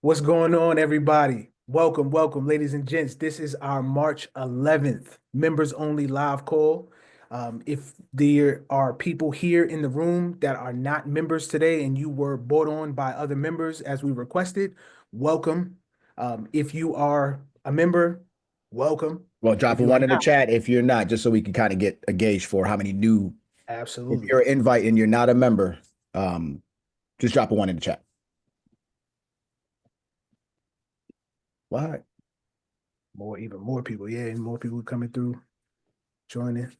What's going on, everybody? Welcome, welcome, ladies and gents. This is our March 11th members only live call. If there are people here in the room that are not members today and you were brought on by other members as we requested, welcome. If you are a member, welcome. Well, drop If a you are one in the not, chat if you're not, just so we can kind of get a gauge for how many new. If absolutely. you're an invite and you're not a member, just drop a one in the chat. What? Even more people. Yeah, more people coming through, joining.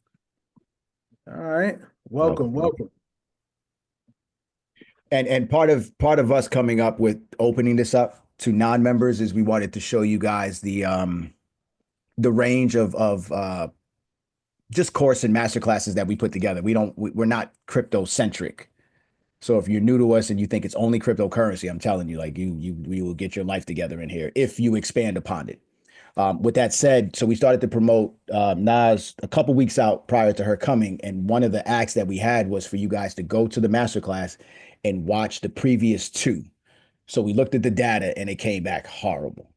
All right. Welcome, Welcome. welcome. And part of us coming up with opening this up to non-members is we wanted to show you guys the range of just course and master classes that we put together. We're not crypto centric. So if you're new to us and you think it's only cryptocurrency, I'm telling you, like we will get your life together in here if you expand upon it. With that said, so we started to promote Nas a couple weeks out prior to her coming, and one of the acts that we had was for you guys to go to the masterclass and watch the previous two. So we looked at the data and it came back horrible.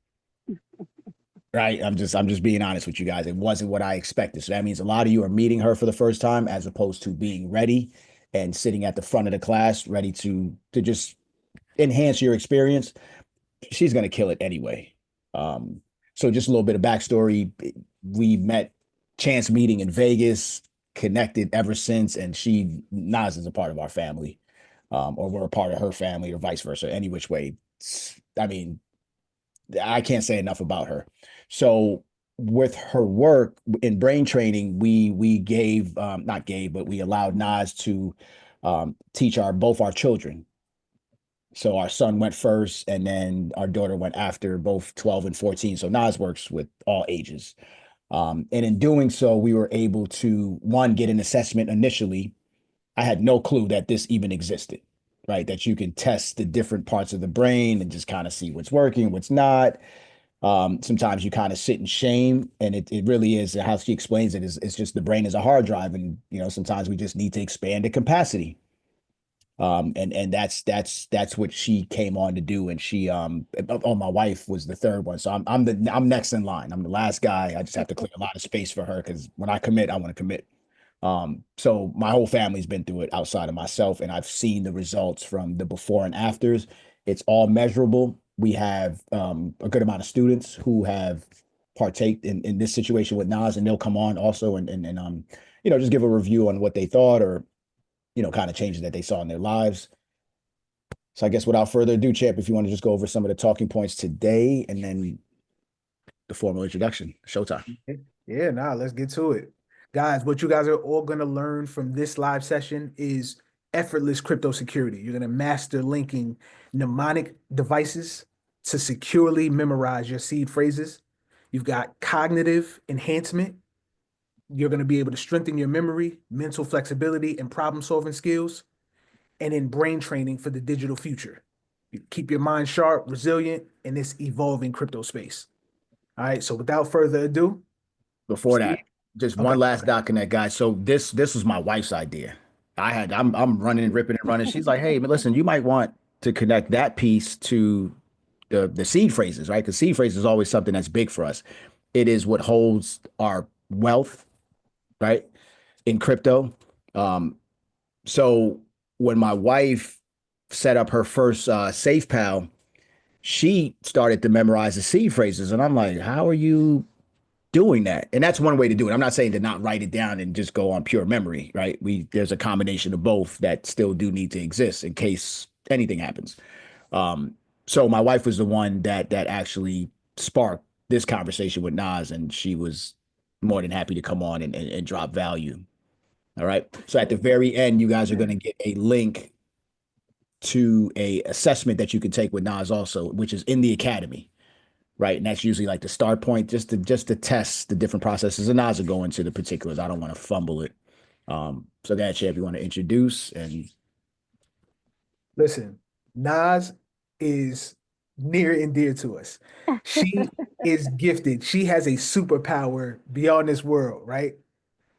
Right. I'm just being honest with you guys. It wasn't what I expected. So that means a lot of you are meeting her for the first time as opposed to being ready and sitting at the front of the class, ready to just enhance your experience. She's gonna kill it anyway. So just a little bit of backstory. We met chance meeting in Vegas, connected ever since, and Nas is a part of our family, or we're a part of her family, or vice versa. Any which way. I mean, I can't say enough about her. So with her work in brain training, we gave not gave, but we allowed Nas to teach our both our children. So our son went first, and then our daughter went after, both 12 and 14. So Nas works with all ages. And in doing so, we were able to, one, get an assessment initially. I had no clue that this even existed, right? That you can test the different parts of the brain and just kind of see what's working, what's not. Sometimes you kind of sit in shame, and it really is how she explains it is it's just the brain is a hard drive, and sometimes we just need to expand the capacity. And that's what she came on to do. And she oh, my wife was the third one. So I'm next in line. I'm the last guy. I just have to clear a lot of space for her because when I commit, I want to commit. So my whole family's been through it outside of myself, and I've seen the results from the before and afters. It's all measurable. We have a good amount of students who have partaked in this situation with Nas, and they'll come on also and just give a review on what they thought, or kind of changes that they saw in their lives. So I guess without further ado, Champ, if you want to just go over some of the talking points today and then the formal introduction, showtime. Yeah, nah, let's get to it. Guys, what you guys are all going to learn from this live session is effortless crypto security. You're going to master linking mnemonic devices to securely memorize your seed phrases. You've got cognitive enhancement. You're going to be able to strengthen your memory, mental flexibility, and problem solving skills. And then brain training for the digital future. You keep your mind sharp, resilient in this evolving crypto space. All right. So without further ado, Before Steve. that, just Okay. one last doc in that, guys. So this was my wife's idea. I'm running and ripping and running. She's like, hey, but listen, you might want to connect that piece to the seed phrases, right? Because seed phrases is always something that's big for us. It is what holds our wealth, right? In crypto. Um, so when my wife set up her first SafePal, she started to memorize the seed phrases, and I'm like, how are you doing that? And that's one way to do it. I'm not saying to not write it down and just go on pure memory, right? There's a combination of both that still do need to exist in case anything happens. Um, so my wife was the one that actually sparked this conversation with Nas, and she was more than happy to come on and drop value. All right. So at the very end, you guys are going to get a link to a assessment that you can take with Nas also, which is in the academy, right? And that's usually like the start point, just to test the different processes. And Nas will go into the particulars. I don't want to fumble it. So that Chad, if you want to introduce and Listen, Nas is near and dear to us. She is gifted. She has a superpower beyond this world, right?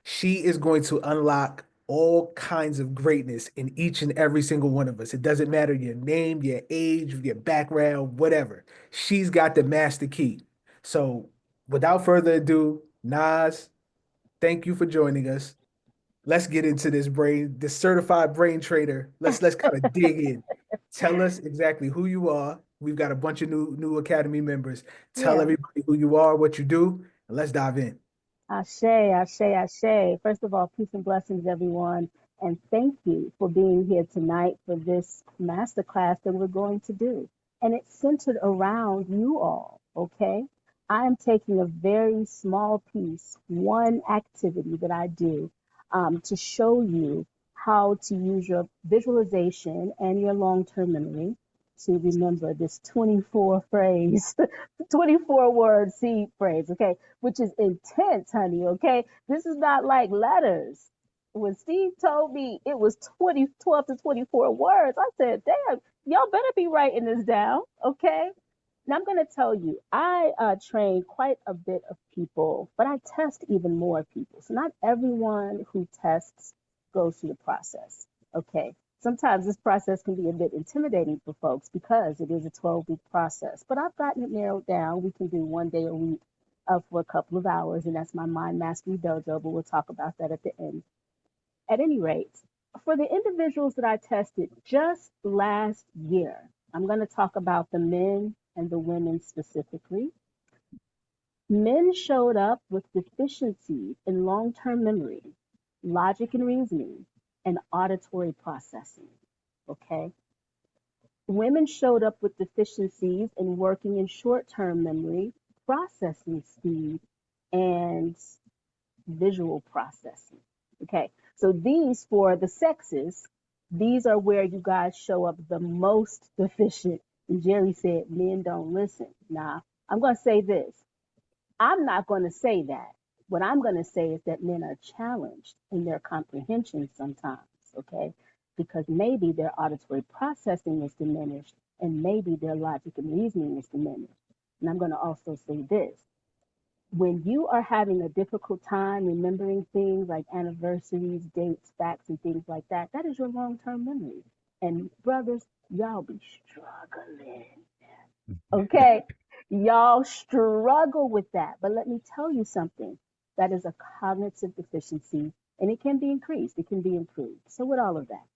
She is going to unlock all kinds of greatness in each and every single one of us. It doesn't matter your name, your age, your background, whatever. She's got the master key. So without further ado, Nas, thank you for joining us. Let's get into this certified brain trader. Let's kind of dig in. Tell us exactly who you are. We've got a bunch of new Academy members. Tell Yeah. everybody who you are, what you do, and let's dive in. Ashe, Ashe, Ashe. First of all, peace and blessings, everyone. And thank you for being here tonight for this masterclass that we're going to do. And it's centered around you all, okay? I am taking a very small piece, one activity that I do to show you how to use your visualization and your long-term memory to remember this 24 phrase, 24 word seed phrase, okay? Which is intense, honey, okay? This is not like letters. When Steve told me it was 12 to 24 words, I said, damn, y'all better be writing this down, okay? Now I'm going to tell you, I train quite a bit of people, but I test even more people. So not everyone who tests goes through the process, okay? Sometimes this process can be a bit intimidating for folks because it is a 12-week process, but I've gotten it narrowed down. We can do 1 day a week for a couple of hours, and that's my Mind Mastery Dojo, but we'll talk about that at the end. At any rate, for the individuals that I tested just last year, I'm going to talk about the men and the women specifically. Men showed up with deficiencies in long-term memory, logic and reasoning, and auditory processing. Okay? Women showed up with deficiencies in working in short-term memory, processing speed, and visual processing. Okay, so these for the sexes, these are where you guys show up the most deficient. And Jerry said, men don't listen. Nah, I'm going to say this. I'm not going to say that. What I'm going to say is that men are challenged in their comprehension sometimes, okay? Because maybe their auditory processing is diminished and maybe their logic and reasoning is diminished. And I'm going to also say this. When you are having a difficult time remembering things like anniversaries, dates, facts, and things like that, that is your long-term memory. And brothers, y'all be struggling. Okay? Y'all struggle with that. But let me tell you something. That is a cognitive deficiency, and it can be increased, it can be improved. So, with all of that,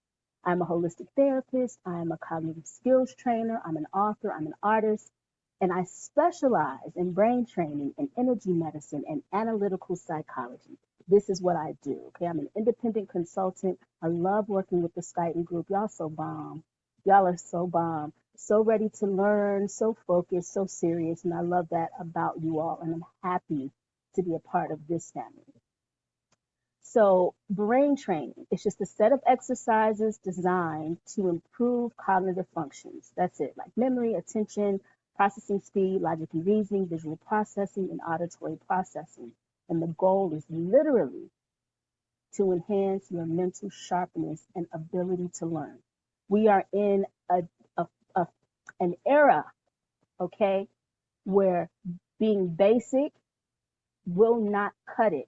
I'm a holistic therapist, I'm a cognitive skills trainer, I'm an author, I'm an artist, and I specialize in brain training and energy medicine and analytical psychology. This is what I do. Okay, I'm an independent consultant. I love working with the Skyton group. Y'all so bomb. Y'all are so bomb. So ready to learn, so focused, so serious. And I love that about you all. And I'm happy to be a part of this family. So, brain training, it's just a set of exercises designed to improve cognitive functions. That's it, like memory, attention, processing speed, logic and reasoning, visual processing, and auditory processing. And the goal is literally to enhance your mental sharpness and ability to learn. We are in a, a an era, okay, where being basic will not cut it.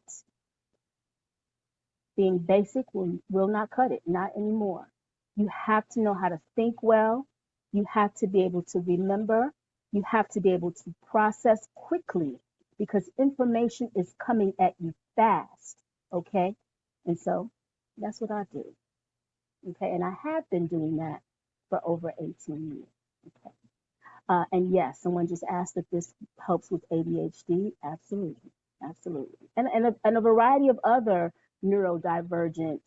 Being basic will not cut it, not anymore. You have to know how to think well. You have to be able to remember. You have to be able to process quickly because information is coming at you fast. Okay. And so that's what I do. Okay. And I have been doing that for over 18 years. Okay. And yes, someone just asked if this helps with ADHD. Absolutely. Absolutely. And a variety of other neurodivergent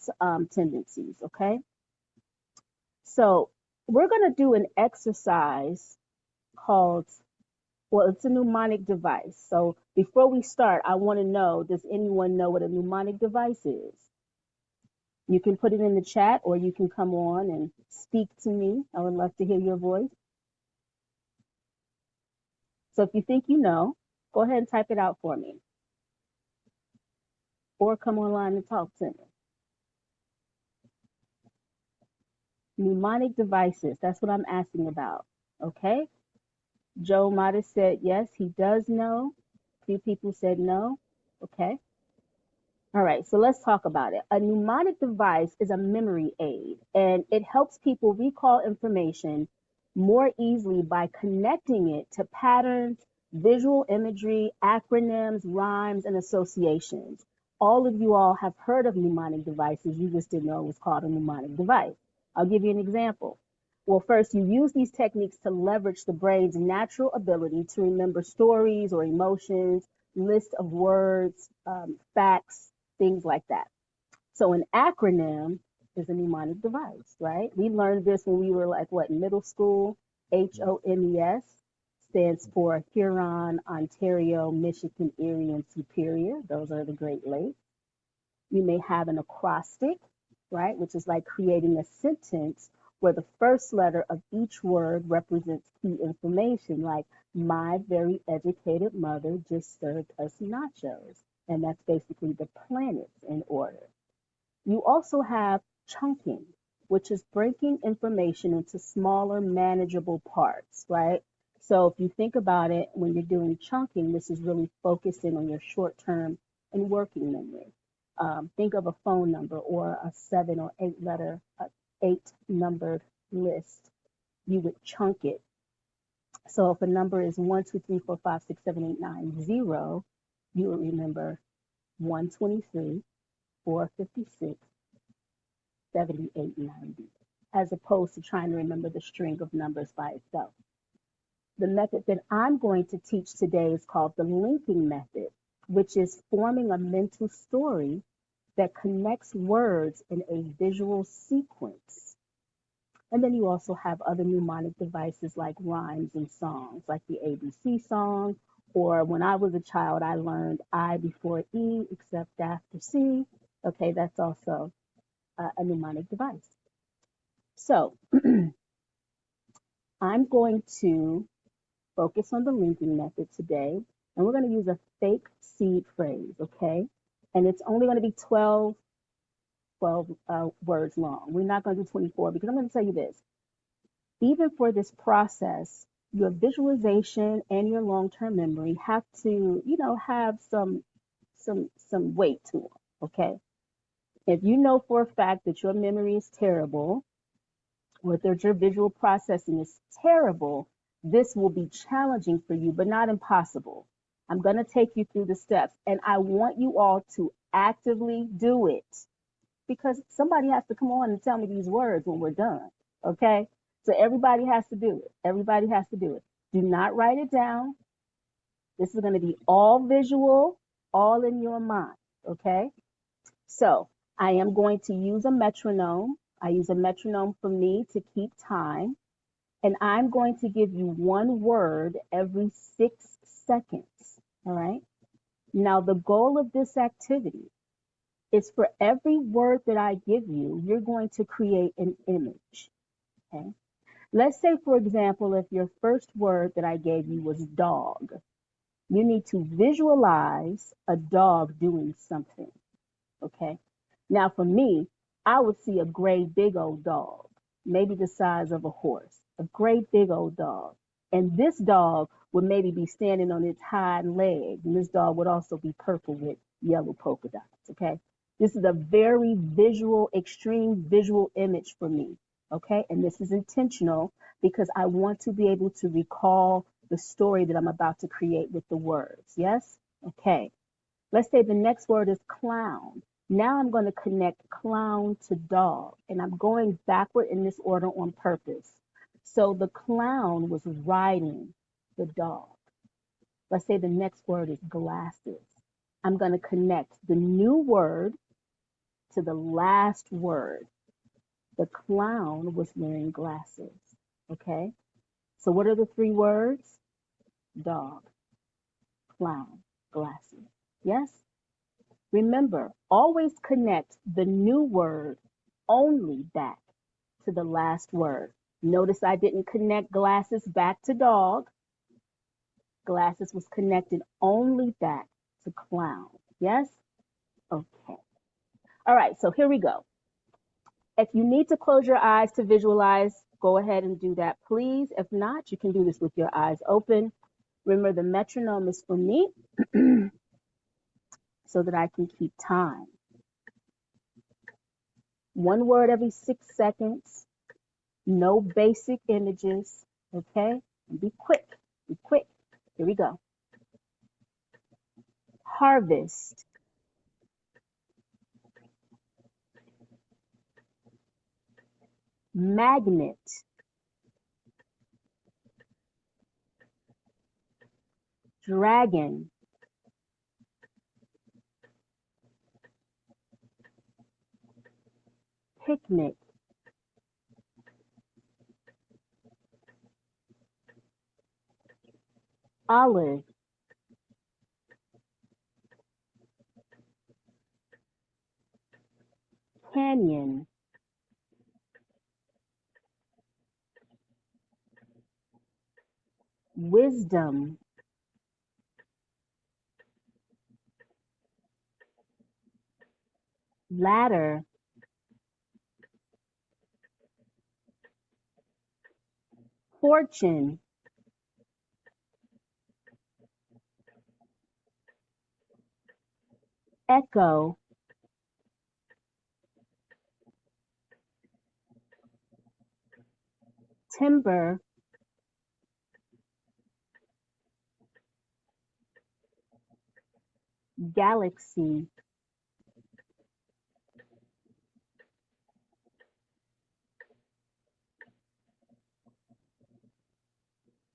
tendencies. Okay. So we're going to do an exercise called, well, it's a mnemonic device. So before we start, I want to know, does anyone know what a mnemonic device is? You can put it in the chat or you can come on and speak to me. I would love to hear your voice. So if you think you know, go ahead and type it out for me. Or come online and talk to me. Mnemonic devices, that's what I'm asking about. Okay? Joe might have said yes, he does know. A few people said no. Okay. All right, so let's talk about it. A mnemonic device is a memory aid, and it helps people recall information more easily by connecting it to patterns, visual imagery, acronyms, rhymes, and associations. All of you all have heard of mnemonic devices. You just didn't know it was called a mnemonic device. I'll give you an example. Well, first, you use these techniques to leverage the brain's natural ability to remember stories or emotions, list of words, facts, things like that. So an acronym is a mnemonic device, right? We learned this when we were like what, middle school. HOMES stands for Huron, Ontario, Michigan, Erie, and Superior. Those are the Great Lakes. You may have an acrostic, right, which is like creating a sentence where the first letter of each word represents key information, like my very educated mother just served us nachos. And that's basically the planets in order. You also have chunking, which is breaking information into smaller, manageable parts, right? So if you think about it, when you're doing chunking, this is really focusing on your short-term and working memory. Think of a phone number or a 7 or 8 letter, 8 numbered list. You would chunk it. So if a number is 1, 2, 3, 4, 5, 6, 7, 8, 9, 0, you would remember 123, 456, 78, 90, as opposed to trying to remember the string of numbers by itself. The method that I'm going to teach today is called the linking method, which is forming a mental story that connects words in a visual sequence. And then you also have other mnemonic devices like rhymes and songs, like the ABC song, or when I was a child, I learned I before E except after C. Okay, that's also a mnemonic device. So I'm going to focus on the linking method today, and we're going to use a fake seed phrase, okay? And it's only going to be 12 words long. We're not going to do 24 because I'm going to tell you this. Even for this process, your visualization and your long-term memory have to, have some weight to them, okay? If you know for a fact that your memory is terrible, or that your visual processing is terrible, this will be challenging for you, but not impossible. I'm going to take you through the steps, and I want you all to actively do it because somebody has to come on and tell me these words when we're done, okay? So everybody has to do it. Everybody has to do it. Do not write it down. This is going to be all visual, all in your mind, okay? So I am going to use a metronome. I use a metronome for me to keep time. And I'm going to give you one word every 6 seconds. All right. Now, the goal of this activity is for every word that I give you, you're going to create an image. Okay. Let's say, for example, if your first word that I gave you was dog, you need to visualize a dog doing something. Okay. Now, for me, I would see a great big old dog, maybe the size of a horse, a great big old dog. And this dog would maybe be standing on its hind legs. And this dog would also be purple with yellow polka dots. Okay. This is a very visual, extreme visual image for me. Okay. And this is intentional because I want to be able to recall the story that I'm about to create with the words. Yes. Okay. Let's say the next word is clown. Now I'm going to connect clown to dog, and I'm going backward in this order on purpose. So the clown was riding the dog. Let's say the next word is glasses. I'm going to connect the new word to the last word. The clown was wearing glasses. Okay? So what are the 3 words? Dog, clown, glasses. Yes? Remember, always connect the new word only back to the last word. Notice I didn't connect glasses back to dog. Glasses was connected only back to clown. Yes? Okay. All right, so here we go. If you need to close your eyes to visualize, go ahead and do that, please. If not, you can do this with your eyes open. Remember, the metronome is for me. so that I can keep time. One word every 6 seconds, no basic images, okay? And be quick, be quick. Here we go. Harvest. Magnet. Dragon. Picnic. Olive. Canyon. Wisdom. Ladder. Fortune. Echo. Timber. Galaxy.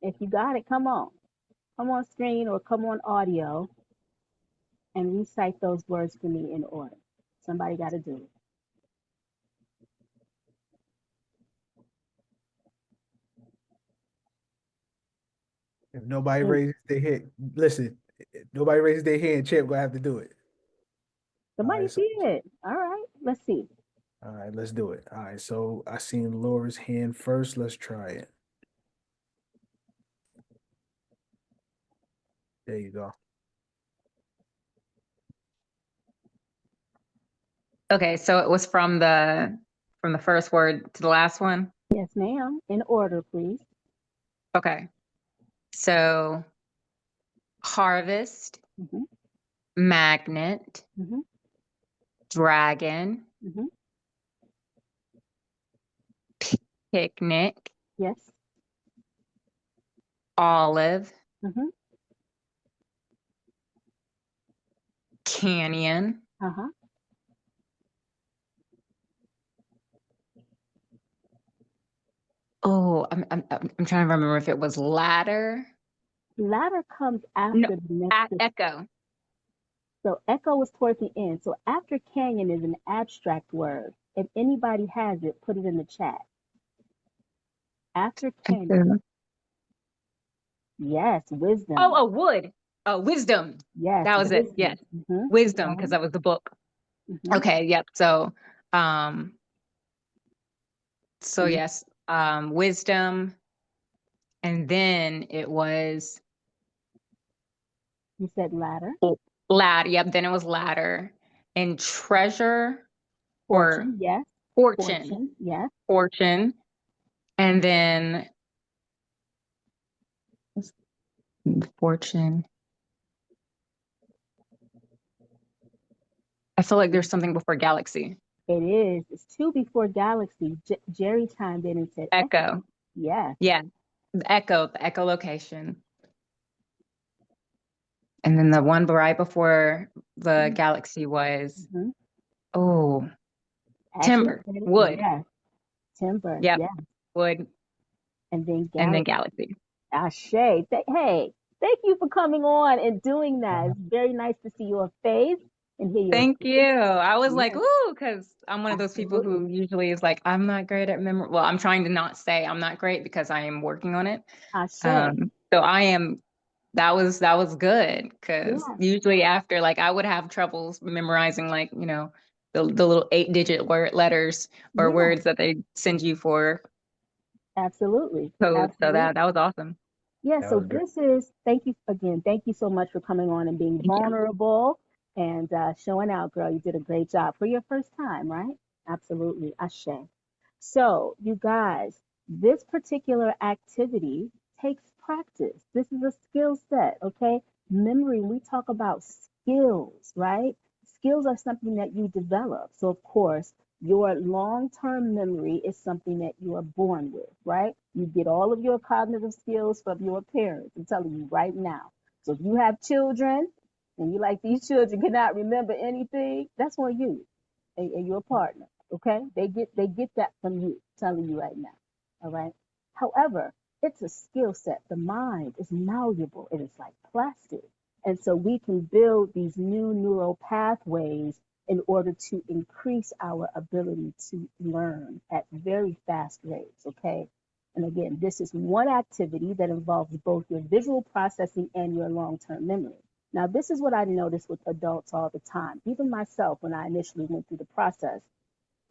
If you got it, come on. Come on screen or come on audio and recite those words for me in order. Somebody got to do it. If nobody raises their hand, listen, if nobody raises their hand, Champ gonna have to do it. Somebody Alright, so- did. All right, let's see. All right, let's do it. All right, so I seen Laura's hand first. Let's try it. There you go. Okay, so it was from the first word to the last one. Yes, ma'am. In order, please. Okay. So harvest, Mhm, magnet, mhm, dragon, mhm. picnic, Yes. olive, Mhm. canyon, Uh-huh. oh, I'm trying to remember if it was ladder. Ladder comes after No, the next. echo. So echo is towards the end. So after canyon is an abstract word. If anybody has it, put it in the chat. After canyon. Yes, wisdom. Oh, wood. Oh, wisdom. Yes, That was it. wisdom. Yes. Mhm. Wisdom, because that was the book. Mhm. Okay, yep. So um Mhm. yes, wisdom, and then it was You said ladder. ladder. Yep, then it was ladder and treasure or Fortune, yes. fortune. Yes. Fortune. And then fortune. I feel like there's something before galaxy. It is. It's two before galaxy. Jerry chimed in and said Echo. Yes. Yeah. The echolocation. And then the one right before the galaxy was Mhm. oh, Actually, timber, wood. Yes. Timber. Yep. Yes. Wood. And then And then galaxy. galaxy. Ashe. Hey, thank you for coming on and doing that. It's very nice to see your face and hear your Thank voice. you. I was like, Yes. ooh, because I'm one of those people who Absolutely. usually is like, I'm not great at memory. Well, I'm trying to not say I'm not great because I am working on it. Ashe. So I am, that was good because Yeah. usually after, like, I would have troubles memorizing, like, you know, the little 8-digit word letters or Yeah. words that they send you for Absolutely. codes. So Absolutely. that was awesome. Yeah, That so was great. this is, thank you again. Thank you so much for coming on and being Thank you. vulnerable and showing out, girl. You did a great job for your first time, right? Absolutely. Ashe. So, you guys, this particular activity takes practice. This is a skill set, okay? Memory, we talk about skills, right? Skills are something that you develop. So, of course, your long term memory is something that you are born with, right? You get all of your cognitive skills from your parents. I'm telling you right now. So, if you have children and you like these children cannot remember anything, that's on you and your partner. Okay, they get that from you. I'm telling you right now. All right. However, it's a skill set. The mind is malleable. It is like plastic. And so we can build these new neural pathways in order to increase our ability to learn at very fast rates. Okay. And again, this is one activity that involves both your visual processing and your long term memory. Now, this is what I notice with adults all the time. Even myself, when I initially went through the process,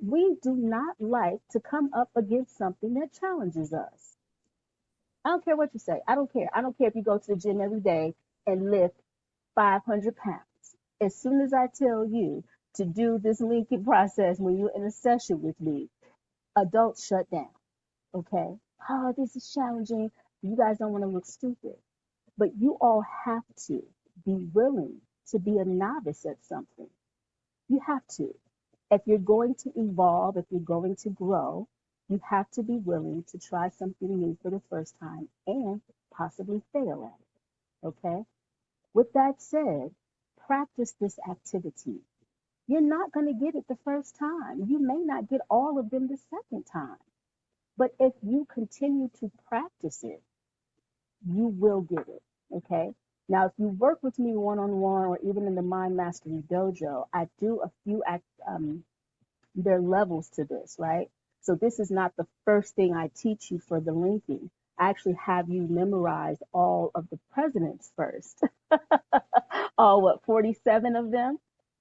we do not like to come up against something that challenges us. I don't care what you say. I don't care. I don't care if you go to the gym every day and lift 500 pounds. As soon as I tell you to do this linking process when you're in a session with me, adults shut down. Okay? Oh, this is challenging. You guys don't want to look stupid. But you all have to be willing to be a novice at something. You have to. If you're going to evolve, if you're going to grow, you have to be willing to try something new for the first time and possibly fail at it. Okay? With that said, practice this activity. You're not going to get it the first time. You may not get all of them the second time. But if you continue to practice it, you will get it. Okay? Now, if you work with me one on one or even in the Mind Mastery Dojo, I do a few there are levels to this, right? So this is not the first thing I teach you for the linking. I actually have you memorize all of the presidents first. All what, 47 of them?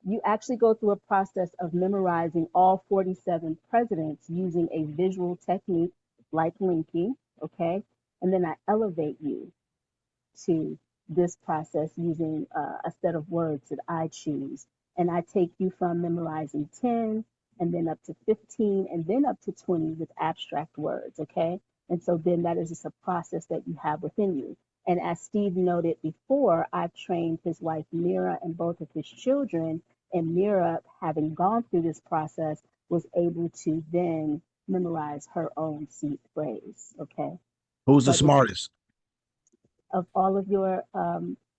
You actually go through a process of memorizing all 47 presidents using a visual technique like linking, okay? And then I elevate you to this process using a set of words that I choose. And I take you from memorizing 10 and then up to 15 and then up to 20 with abstract words, okay? And so then that is just a process that you have within you. And as Steve noted before, I've trained his wife Mira and both of his children. And Mira, having gone through this process, was able to then memorize her own seed phrase, okay? Who's the But smartest? of all of your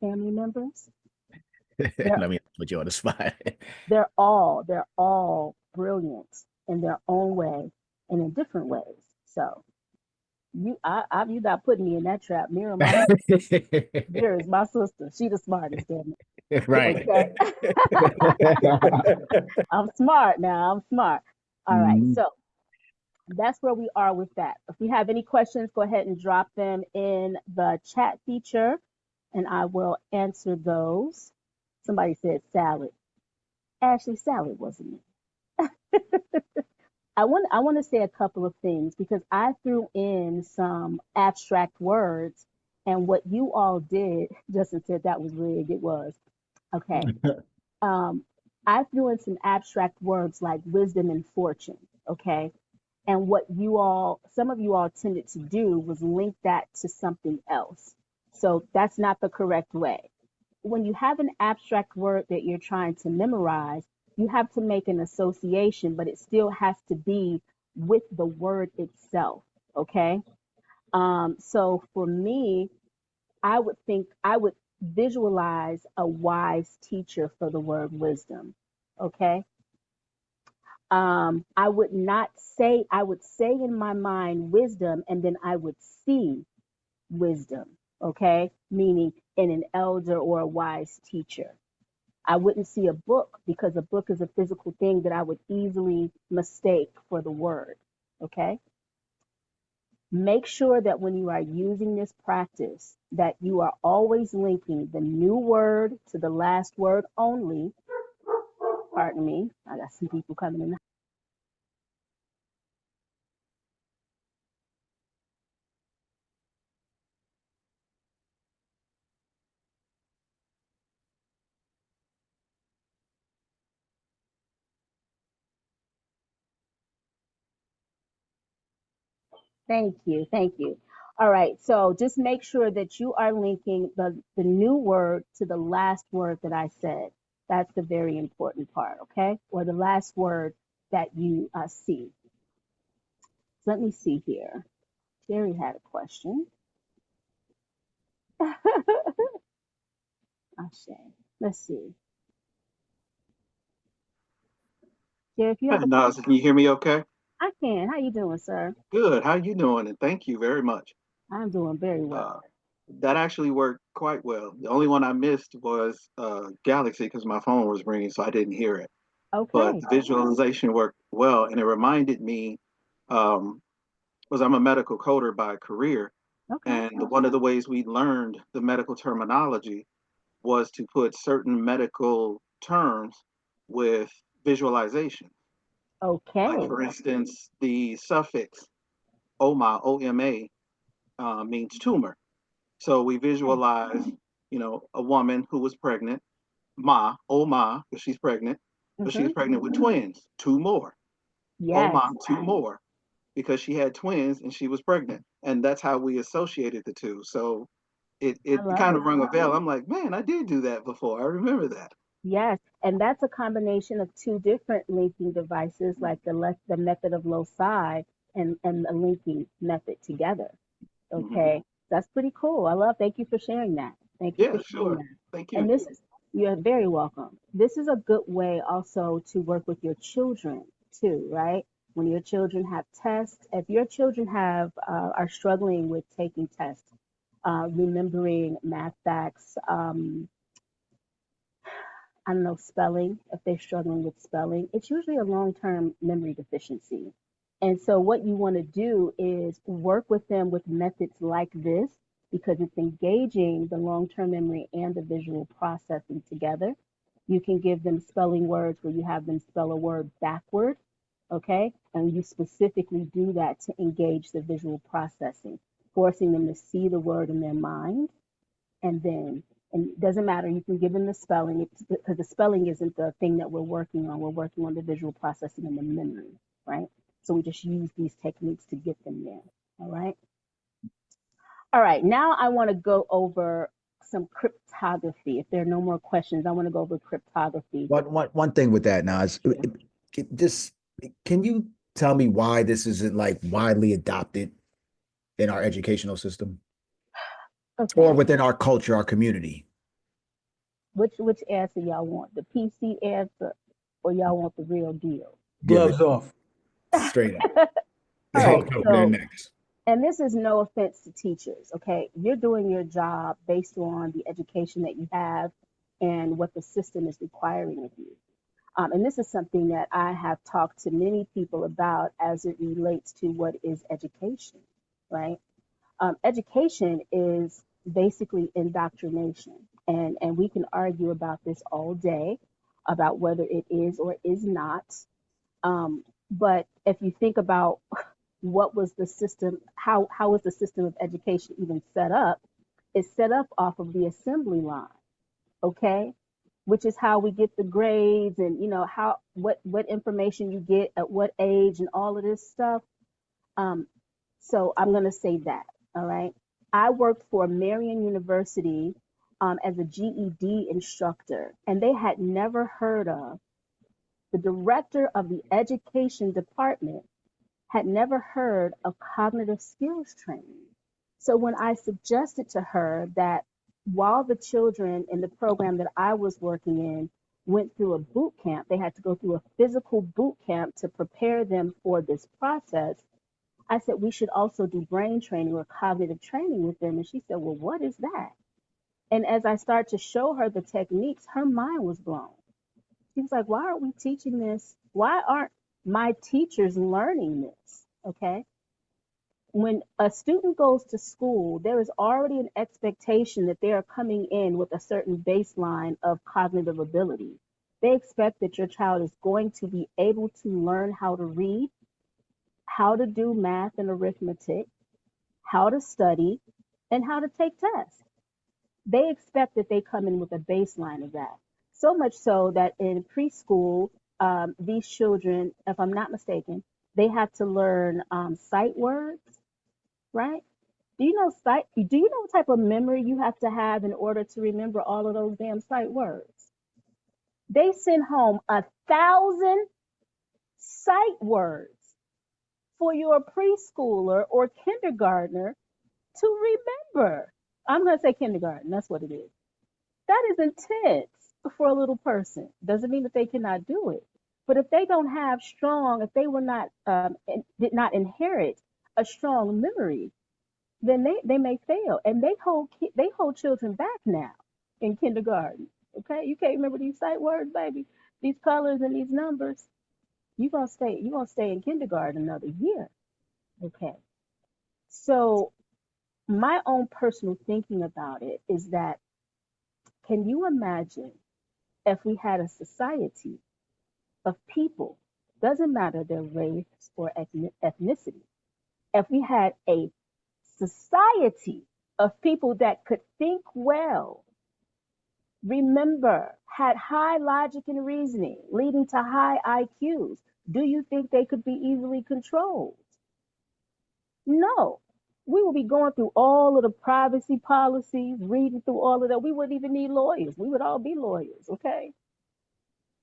family members, Let me put you on the spot. they're all brilliant in their own way and in different ways. So you're not putting me in that trap. Mira is my sister. She the smartest, damn it. Right. Okay. I'm smart now. I'm smart. All right. Mhm. So that's where we are with that. If you have any questions, go ahead and drop them in the chat feature and I will answer those. Somebody said salad. Ashley, salad wasn't me. I want to say a couple of things because I threw in some abstract words and what you all did, Justin said that was rigged. It was. Okay. Um, I threw in some abstract words like wisdom and fortune. Okay. And what some of you all tended to do was link that to something else. So that's not the correct way. When you have an abstract word that you're trying to memorize, you have to make an association, but it still has to be with the word itself. Okay. So for me, I would visualize a wise teacher for the word wisdom. Okay. I would say in my mind wisdom, and then I would see wisdom, okay? Meaning in an elder or a wise teacher. I wouldn't see a book because a book is a physical thing that I would easily mistake for the word, okay? Make sure that when you are using this practice, that you are always linking the new word to the last word only. Pardon me, I got some people coming in. Thank you. Thank you. All right, so just make sure that you are linking the new word to the last word that I said. That's the very important part, okay? Or the last word that you see. So let me see here. Jerry had a question. Ashe. Let's see. Jerry, if you Hi, have a Naz, question, can you hear me okay? I can. How you doing, sir? Good. How you doing? And thank you very much. I'm doing very well. Uh, that actually worked quite well. The only one I missed was Galaxy because my phone was ringing, so I didn't hear it. But Okay. the visualization worked well, and it reminded me, um, because I'm a medical coder by career, Okay. and one of the ways we learned the medical terminology was to put certain medical terms with visualization. Like, Okay. for instance, the suffix OMA, means tumor. So we visualize, a woman who was pregnant, because she's pregnant, but she Mm-hmm. was pregnant with twins, two more. Yes. Two more, because she had twins and she was pregnant. And that's how we associated the two. So I it love kind it. of rung a bell. I'm like, man, I did do that before. I remember that. Yes, and that's a combination of two different linking devices, like the method of loci and the linking method together. Hmm. Okay, that's pretty cool. I love. Thank you for sharing that. Thank you for Yeah, sharing sure. that. Thank And you. this is you're very welcome. This is a good way also to work with your children too, right? When your children have tests, if your children have are struggling with taking tests, remembering math facts, I don't know, spelling, if they're struggling with spelling, it's usually a long term memory deficiency. And so, what you want to do is work with them with methods like this because it's engaging the long term memory and the visual processing together. You can give them spelling words where you have them spell a word backward, okay? And you specifically do that to engage the visual processing, forcing them to see the word in their mind and then and it doesn't matter, you can give them the spelling because the spelling isn't the thing that we're working on. We're working on the visual processing and the memory, right? So we just use these techniques to get them there. All right, now I want to go over some cryptography. If there are no more questions, I want to go over cryptography. One thing with that now is Yeah. just can you tell me why this isn't like widely adopted in our educational system or Okay, within our culture, our community? which answer y'all want, the PC answer or y'all want the real deal? Give it Gloves off. straight up. All I'll right, go there so next. and this is no offense to teachers, okay? You're doing your job based on the education that you have and what the system is requiring of you. And this is something that I have talked to many people about as it relates to what is education, right? Education is basically indoctrination. And we can argue about this all day about whether it is or is not. But if you think about what was the system, how was the system of education even set up? It's set up off of the assembly line, okay? Which is how we get the grades and how what information you get at what age and all of this stuff. Um, so I'm gonna say that, all right. I worked for Marion University as a GED instructor, and they had never heard of the director of the education department had never heard of cognitive skills training. So when I suggested to her that while the children in the program that I was working in went through a boot camp, they had to go through a physical boot camp to prepare them for this process. I said we should also do brain training or cognitive training with them. And she said, well, what is that? And as I started to show her the techniques, her mind was blown. She was like, why aren't we teaching this? Why aren't my teachers learning this? Okay. When a student goes to school, there is already an expectation that they are coming in with a certain baseline of cognitive ability. They expect that your child is going to be able to learn how to read, how to do math and arithmetic, how to study, and how to take tests. They expect that they come in with a baseline of that. So much so that in preschool, these children, if I'm not mistaken, they have to learn sight words, right? Do you know do you know what type of memory you have to have in order to remember all of those damn sight words? They send home 1,000 sight words for your preschooler or kindergartner to remember. I'm going to say kindergarten. That's what it is. That is intense for a little person. Doesn't mean that they cannot do it. But if they don't have strong, if they were not, did not inherit a strong memory, then they may fail. And they hold children back now in kindergarten. Okay, you can't remember these sight words, baby, these colors and these numbers. You're gonna stay in kindergarten another year. Okay. So my own personal thinking about it is that, can you imagine if we had a society of people, doesn't matter their race or ethnicity, if we had a society of people that could think well, remember, had high logic and reasoning, leading to high IQs, do you think they could be easily controlled? No. We would be going through all of the privacy policies, reading through all of that. We wouldn't even need lawyers. We would all be lawyers, okay?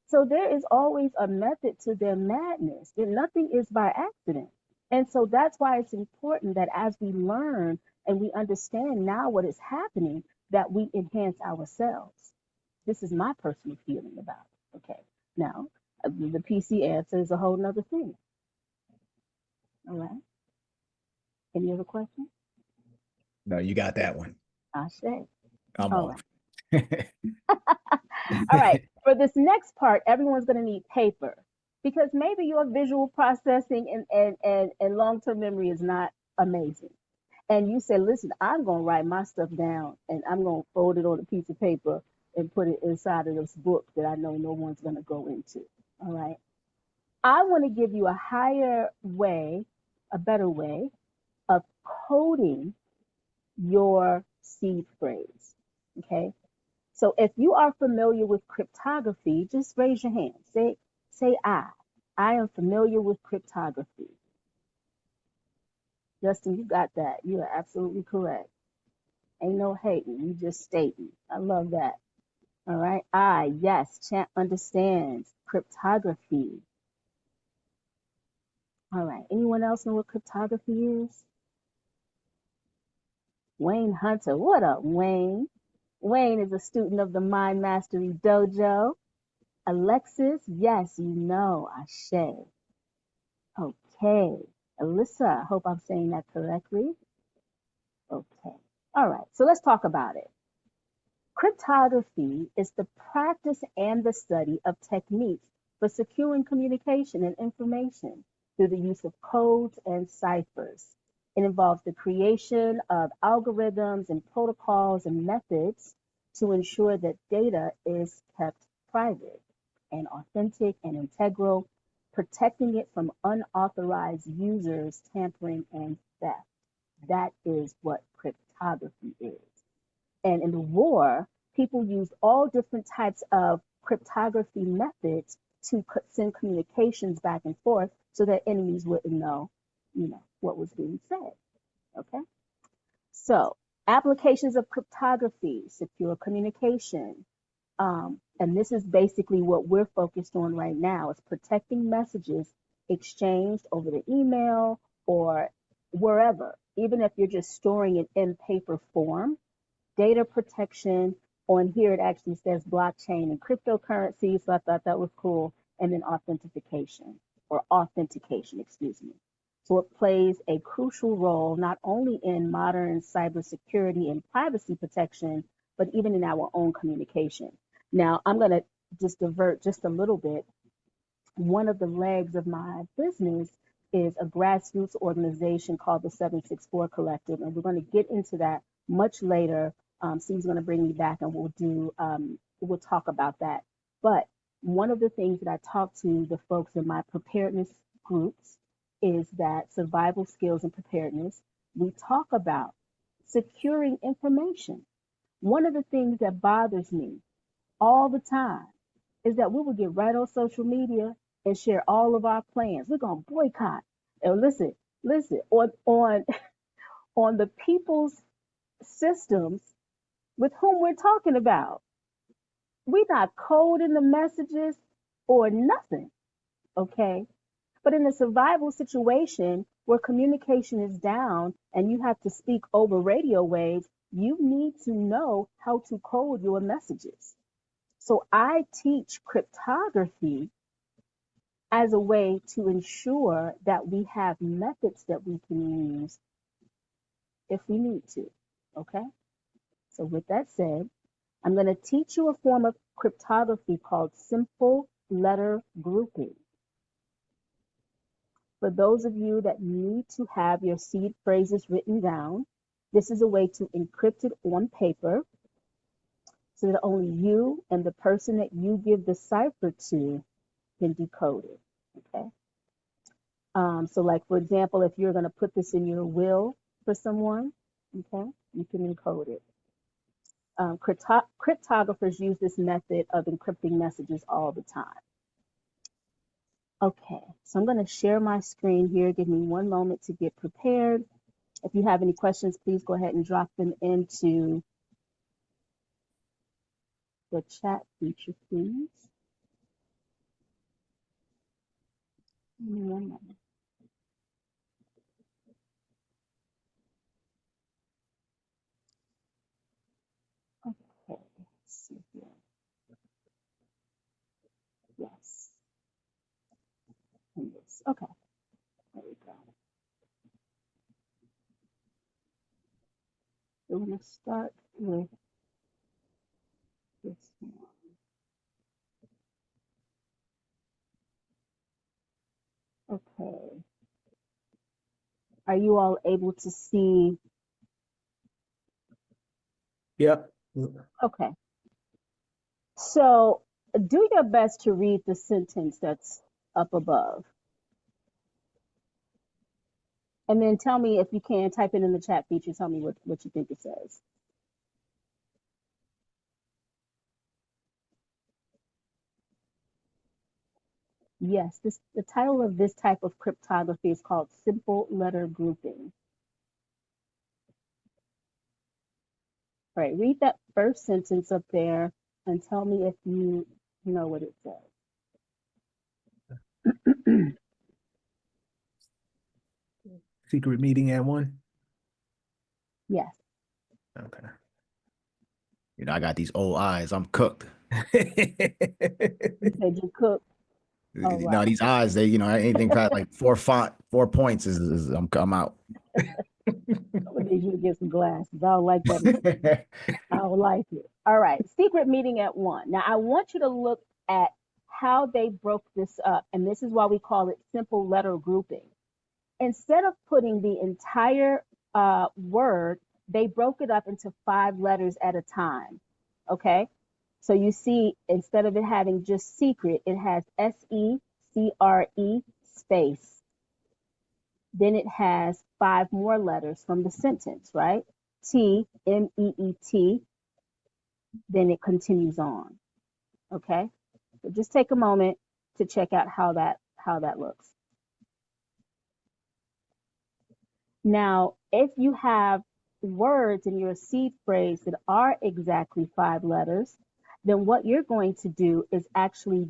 So there is always a method to their madness. And nothing is by accident. And so that's why it's important that as we learn and we understand now what is happening, that we enhance ourselves. This is my personal feeling about it. Okay. Now, the PC answer is a whole nother thing. All right. Any other questions? No, you got that one. I say. I'm All on. right. All right. For this next part, everyone's going to need paper, because maybe your visual processing and long-term memory is not amazing. And you say, listen, I'm going to write my stuff down and I'm going to fold it on a piece of paper and put it inside of this book that I know no one's going to go into. All right. I want to give you a higher way, a better way of coding your seed phrase. Okay. So if you are familiar with cryptography, just raise your hand. Say I. I am familiar with cryptography. Justin, you got that. You are absolutely correct. Ain't no hating. You just stating. I love that. All right. Yes, Champ understands cryptography. All right. Anyone else know what cryptography is? Wayne Hunter. What up, Wayne? Wayne is a student of the Mind Mastery Dojo. Alexis, yes, you know, Ashe. Okay. Alyssa, I hope I'm saying that correctly. Okay. All right. So let's talk about it. Cryptography is the practice and the study of techniques for securing communication and information through the use of codes and ciphers. It involves the creation of algorithms and protocols and methods to ensure that data is kept private and authentic and integral, protecting it from unauthorized users, tampering, and theft. That is what cryptography is. And in the war, people used all different types of cryptography methods to send communications back and forth so that enemies wouldn't know, what was being said. Okay. So applications of cryptography, secure communication. And this is basically what we're focused on right now, is protecting messages exchanged over the email or wherever, even if you're just storing it in paper form. Data protection. On here, it actually says blockchain and cryptocurrency. So I thought that was cool. And then authentication, excuse me. So it plays a crucial role, not only in modern cybersecurity and privacy protection, but even in our own communication. Now, I'm going to just divert just a little bit. One of the legs of my business is a grassroots organization called the 764 Collective, and we're going to get into that much later. Steve's going to bring me back, and we'll talk about that. But one of the things that I talk to the folks in my preparedness groups is that survival skills and preparedness. We talk about securing information. One of the things that bothers me all the time is that we will get right on social media and share all of our plans. We're going to boycott. And listen, on on the people's systems with whom we're talking about. We're not coding the messages or nothing, okay? But in a survival situation where communication is down and you have to speak over radio waves, you need to know how to code your messages. So I teach cryptography as a way to ensure that we have methods that we can use if we need to, okay? So with that said, I'm going to teach you a form of cryptography called simple letter grouping. For those of you that need to have your seed phrases written down, this is a way to encrypt it on paper so that only you and the person that you give the cipher to can decode it, okay? So like, for example, if you're going to put this in your will for someone, okay, you can encode it. Cryptographers use this method of encrypting messages all the time. Okay, so I'm going to share my screen here. Give me one moment to get prepared. If you have any questions, please go ahead and drop them into the chat feature, please. Give me one moment. Okay, let's see here. Yes. And this. Okay, there we go. So we're going to start with this one. Okay. Are you all able to see? Yep. Okay. So do your best to read the sentence that's up above. And then tell me, if you can, type it in the chat feature. Tell me what you think it says. Yes, the title of this type of cryptography is called simple letter grouping. All right, read that first sentence up there and tell me if you know what it says. Secret meeting at 1. Yes. Okay. You know, I got these old eyes. I'm cooked. You said you cook. Oh, No, wow. these eyes, they, anything past like 4 points is I'm out. I'm gonna need you to get some glasses. I don't like that. I don't like it. All right, secret meeting at 1. Now I want you to look at how they broke this up, and this is why we call it simple letter grouping. Instead of putting the entire word, they broke it up into 5 letters at a time. Okay, so you see, instead of it having just secret, it has SECRE space. Then it has 5 more letters from the sentence, right? TMEET. Then it continues on. Okay, so just take a moment to check out how that looks. Now, if you have words in your seed phrase that are exactly 5 letters, then what you're going to do is actually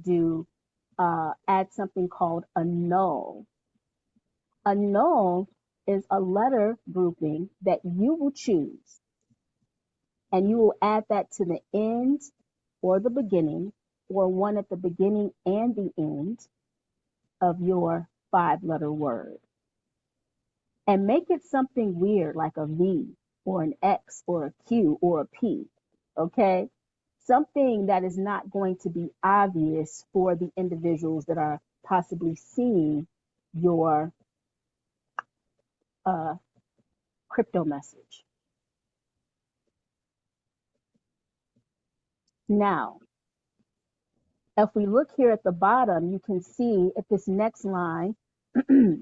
add something called a null. A null is a letter grouping that you will choose, and you will add that to the end or the beginning, or one at the beginning and the end of your 5-letter word. And make it something weird like a V or an X or a Q or a P, okay? Something that is not going to be obvious for the individuals that are possibly seeing your crypto message. Now, if we look here at the bottom, you can see at this next line,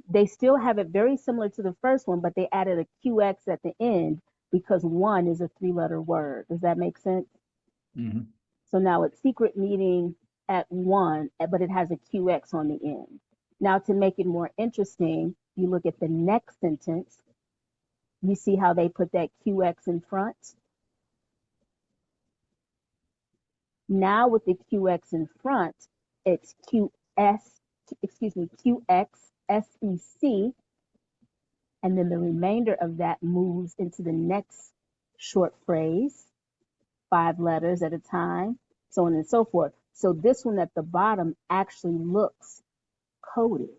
they still have it very similar to the first one, but they added a QX at the end because 1 is a 3-letter word. Does that make sense? Mm-hmm. So now it's secret meeting at 1, but it has a QX on the end. Now, to make it more interesting, you look at the next sentence. You see how they put that QX in front? Now with the QX in front, it's QXSEC, and then the remainder of that moves into the next short phrase, 5 letters at a time, so on and so forth. So this one at the bottom actually looks coded.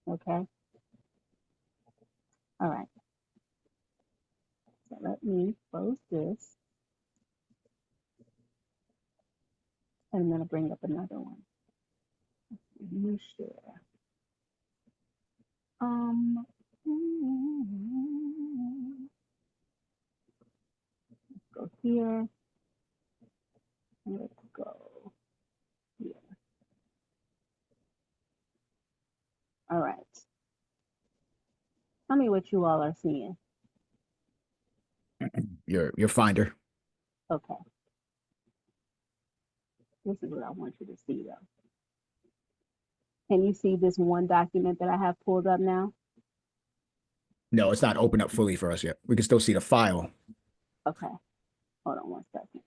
Okay. All right. So let me close this. And I'm going to bring up another one. You share. Let's go here. Let's go here. All right. Tell me what you all are seeing. Your finder. Okay. This is what I want you to see, though. Can you see this one document that I have pulled up now? No, it's not open up fully for us yet. We can still see the file. Okay. Hold on one second.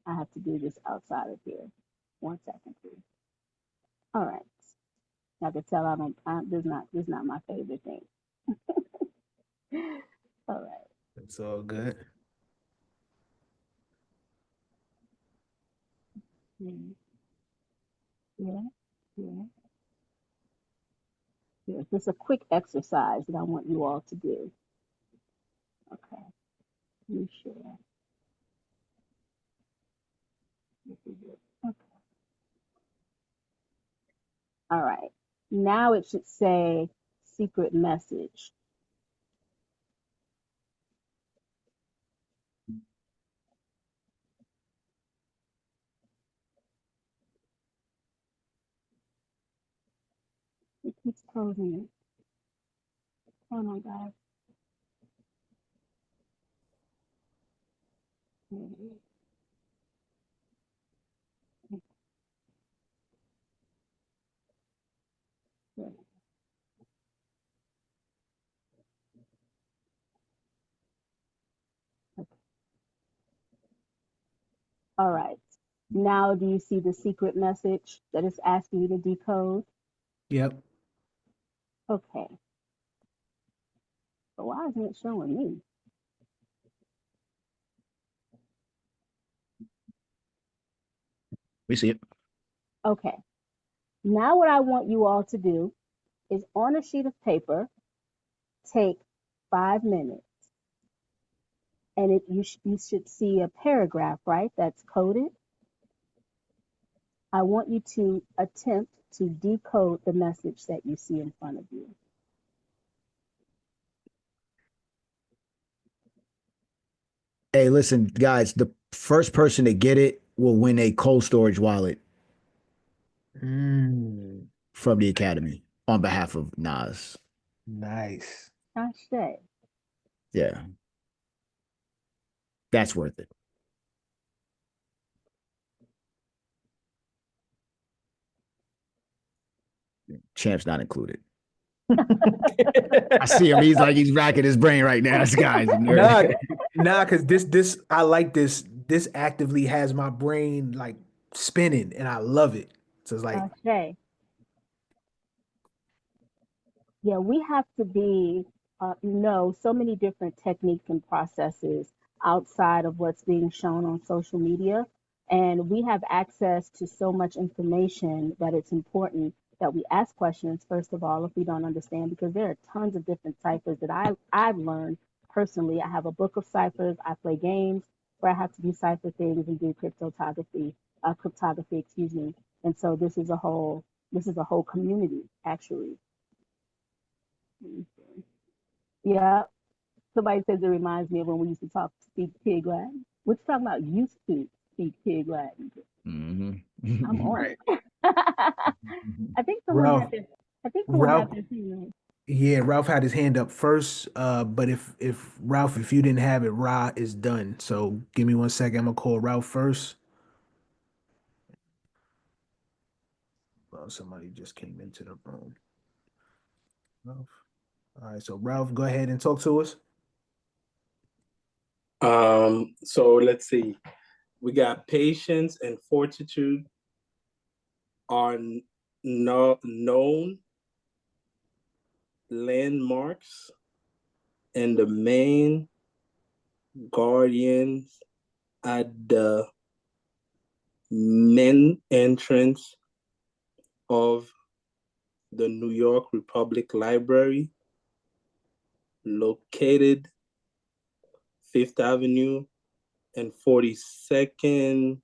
I have to do this outside of here. 1 second, please. All right. I can tell this is not my favorite thing. All right. It's all good. Yeah. Yes, it's a quick exercise that I want you all to do. Okay. You share. This is it. Okay. All right. Now it should say secret message. It keeps closing it. Hold on, guys. All right. Now do you see the secret message that it's asking you to decode? Yep. Okay. But why isn't it showing me? We see it. Okay. Now what I want you all to do is on a sheet of paper, take 5 minutes. And you should see a paragraph, right? That's coded. I want you to attempt to decode the message that you see in front of you. Hey, listen, guys, the first person to get it will win a cold storage wallet Mm, from the Academy on behalf of Nas. nice. Ashe. Yeah. That's worth it. Champ's not included. I see him. He's racking his brain right now. This guy's a nerd. Nah, because this I like this. This actively has my brain like spinning, and I love it. So it's like, Ashe. Yeah, we have to be, so many different techniques and processes outside of what's being shown on social media. And we have access to so much information that it's important that we ask questions, first of all, if we don't understand, because there are tons of different ciphers that I've learned personally. I have a book of ciphers. I play games where I have to decipher things and do cryptography, excuse me. And so this is a whole community, actually. Yeah. Somebody says it reminds me of when we used to speak pig Latin. What you talking about? Used to speak pig Latin. I'm on right. it. I think someone Ralph, had their I think someone Ralph, had their hand raised. yeah, Ralph had his hand up first. But if Ralph, if you didn't have it, Ra is done. So give me 1 second. I'm gonna call Ralph first. Well, somebody just came into the room. Ralph. All right, so Ralph, go ahead and talk to us. So let's see. We got patience and fortitude are known landmarks and the main guardians at the main entrance of the New York Republic Library, located 5th Avenue and 42nd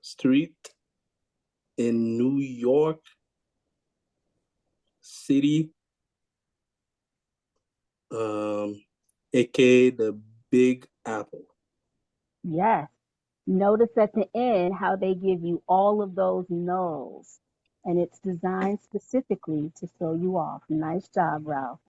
Street in New York City, aka the Big Apple. Yes. Notice at the end how they give you all of those nulls, and it's designed specifically to throw you off. Nice job, Ralph.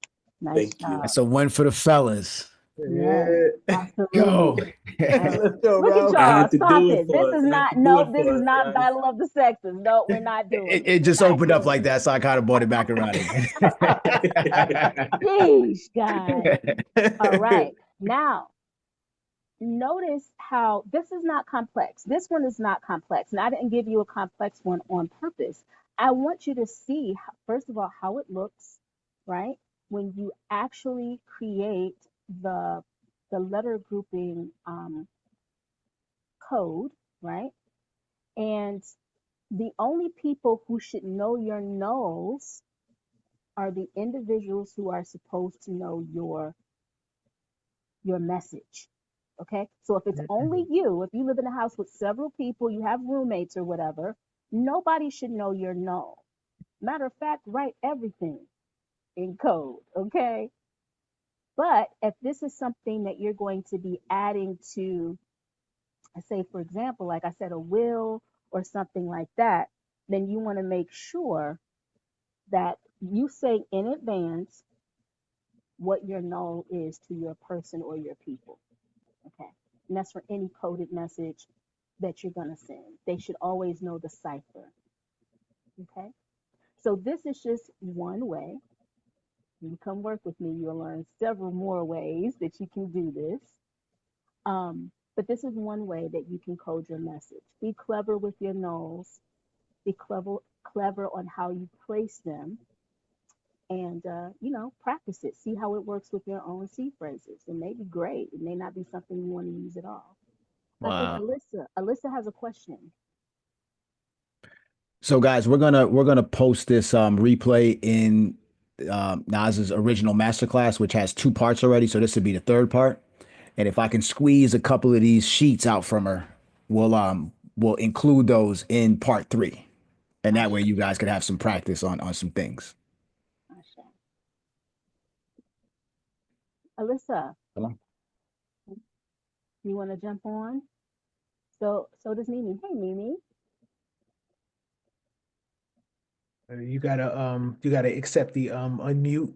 Nice Thank you. job. That's a win for the fellas. Yes, Go. absolutely. Yes. Let's go, Look at Ralph. I y'all. had to Stop do it it. for us. I had to do it This for is us, not guys. Battle of the Sexes. No, we're not doing it. It just We're not opened up doing like that, so I kind of brought it back around again. it. Sheesh, guys. All right. Now, notice how this is not complex. This one is not complex. And I didn't give you a complex one on purpose. I want you to see, first of all, how it looks, right? When you actually create the letter grouping code, right? And the only people who should know your nulls are the individuals who are supposed to know your message. Okay, so if it's only you, if you live in a house with several people, you have roommates or whatever, nobody should know your null. Matter of fact, write everything in code, okay? But if this is something that you're going to be adding to, say, for example, like I said, a will or something like that, then you want to make sure that you say in advance what your null is to your person or your people. Okay. And that's for any coded message that you're going to send. They should always know the cipher. Okay. So this is just one way. You come work with me, you'll learn several more ways that you can do this. But this is one way that you can code your message. Be clever with your nulls. Be clever on how you place them. And, practice it. See how it works with your own C phrases. It may be great. It may not be something you want to use at all. I think Wow. Alyssa has a question. So guys, we're gonna post this replay in Naz's original masterclass, which has 2 parts already. So this would be the 3rd part. And if I can squeeze a couple of these sheets out from her, we'll include those in part 3. And that way you guys could have some practice on some things. Alyssa, Hello? you want to jump on? So does Mimi. Hey, Mimi. You gotta accept the unmute.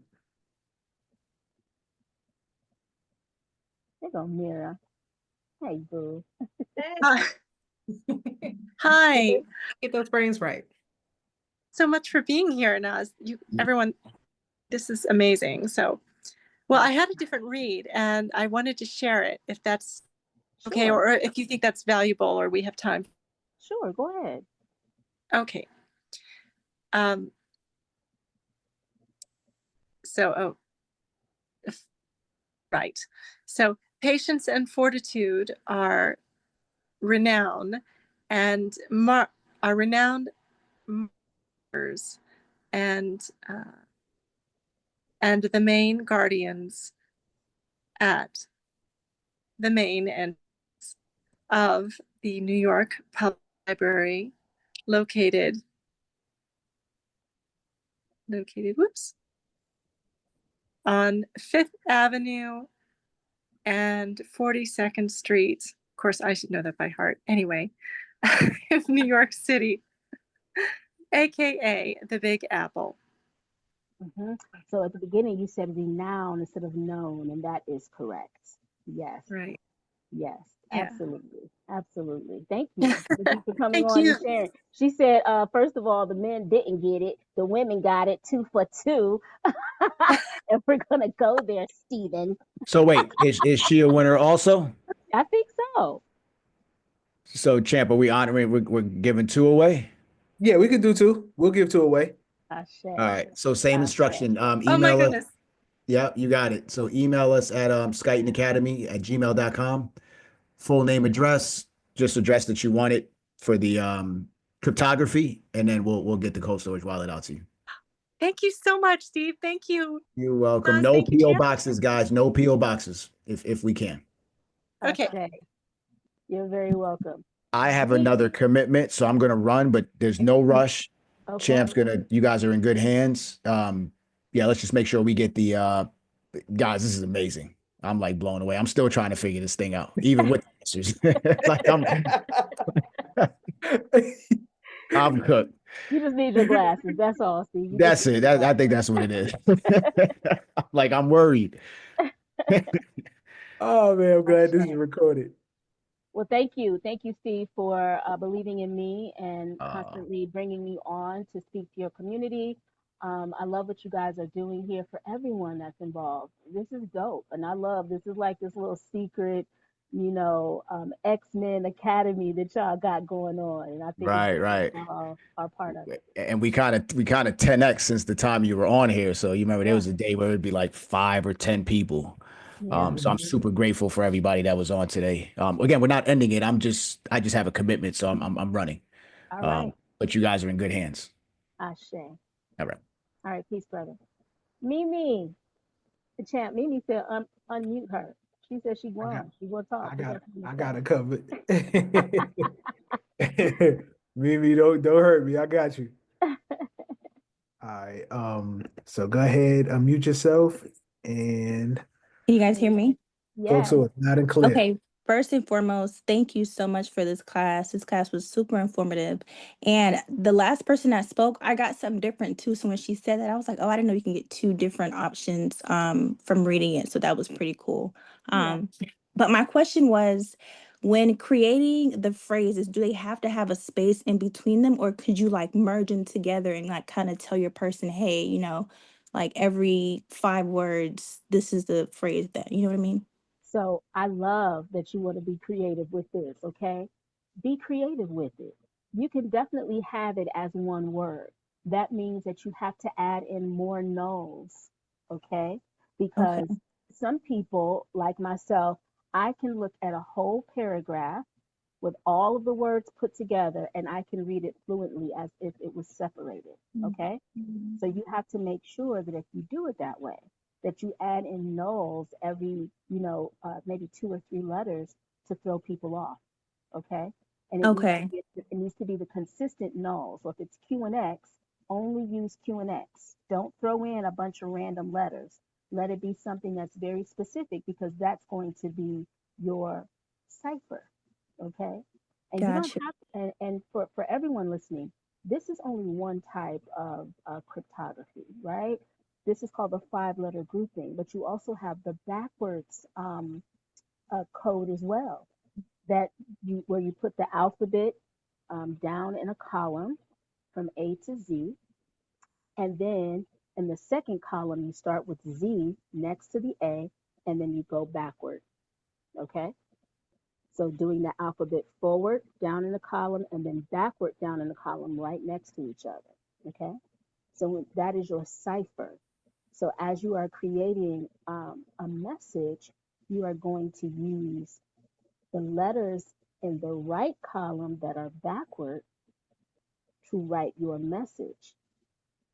There go Mira. Hey, boo. Hi. Get those brains right. So much for being here, Naz. Everyone, this is amazing. So, well, I had a different read and I wanted to share it if that's okay, Sure. or if you think that's valuable or we have time. Sure, go ahead. Okay. Right. So patience and fortitude are renowned and are renowned martyrs and the main guardians at the main end of the New York Public Library, located on 5th Avenue and 42nd Street. Of course, I should know that by heart. Anyway, New York City, aka the Big Apple. So at the beginning, you said renowned instead of known, and that is correct. Yes. Right. Yes. Yeah. Absolutely. Absolutely. Thank you. Thank you for coming Thank on you. and sharing. She said, first of all, the men didn't get it. The women got it 2 for 2. And we're gonna go there, Stephen. So wait, is she a winner also? I think so. So Champ, are we honoring? We're giving 2 away. Yeah, we could do 2. We'll give 2 away. Ashe. All right. So same Ashe. instruction. Oh my Email us. goodness. Yeah, you got it. So email us at skytonacademy@gmail.com. Full name, address, just address that you want it for the cryptography, and then we'll get the cold storage wallet out to you. Thank you so much, Steve. Thank you. You're welcome. Nas, No thank you, PO Champ. boxes, guys. No PO boxes if we can. Okay. Ashe. You're very welcome. I have Mimi. another commitment, so I'm gonna run, but there's no rush. Okay. Champ's you guys are in good hands. Yeah, let's just make sure we get the guys, this is amazing. I'm like blown away. I'm still trying to figure this thing out, even with the answers. Like I'm cooked. You just need your glasses. That's all, Steve. You That's just need it. your I think that's what it is. Like I'm worried. Oh man, I'm glad this is Ashe. recorded. Well, thank you. Thank you, Steve, for believing in me and Uh, constantly bringing me on to speak to your community. I love what you guys are doing here for everyone that's involved. This is dope. And I love this is like this little secret, X-Men Academy that y'all got going on. And I think it's right, great that right. y'all are part of it. And we kind of 10x since the time you were on here. So you remember there Yeah. was a day where it'd be like 5 or 10 people. Yeah. So I'm super grateful for everybody that was on today. Again, we're not ending it. I just have a commitment, so I'm running. All right. But you guys are in good hands. Ashe. All right. All right. Peace, brother. Mimi, the champ. Mimi said unmute her. She said she I got won. She gonna talk. I She got got something to I say. got it covered. Mimi, don't hurt me. I got you. All right. So go ahead, unmute yourself and Can you guys hear me? go Yes. to it. Loud and clear. Okay. First and foremost, thank you so much for this class. This class was super informative. And the last person that spoke, I got something different too. So when she said that, I was like, oh, I didn't know you can get 2 different options from reading it. So that was pretty cool. Yeah. But my question was, when creating the phrases, do they have to have a space in between them, or could you like merge them together and like kind of tell your person, hey, like every 5 words, this is the phrase that, you know what I mean? So I love that you want to be creative with this, okay? Be creative with it. You can definitely have it as one word. That means that you have to add in more nulls, okay? Okay. Because some people, like myself, I can look at a whole paragraph with all of the words put together and I can read it fluently as if it was separated, okay? Mhm. So you have to make sure that if you do it that way, that you add in nulls every, maybe 2 or 3 letters to throw people off. Okay. And Okay. it needs to be the consistent null. So if it's Q and X, only use Q and X. Don't throw in a bunch of random letters. Let it be something that's very specific because that's going to be your cipher. Okay. And you don't Gotcha. have, and for everyone listening, this is only one type of cryptography, right? This is called the 5-letter grouping, but you also have the backwards code as well. That where you put the alphabet down in a column from A to Z, and then in the second column you start with Z next to the A, and then you go backward. Okay, so doing the alphabet forward down in the column and then backward down in the column right next to each other. Okay, so that is your cipher. So as you are creating a message, you are going to use the letters in the right column that are backward to write your message.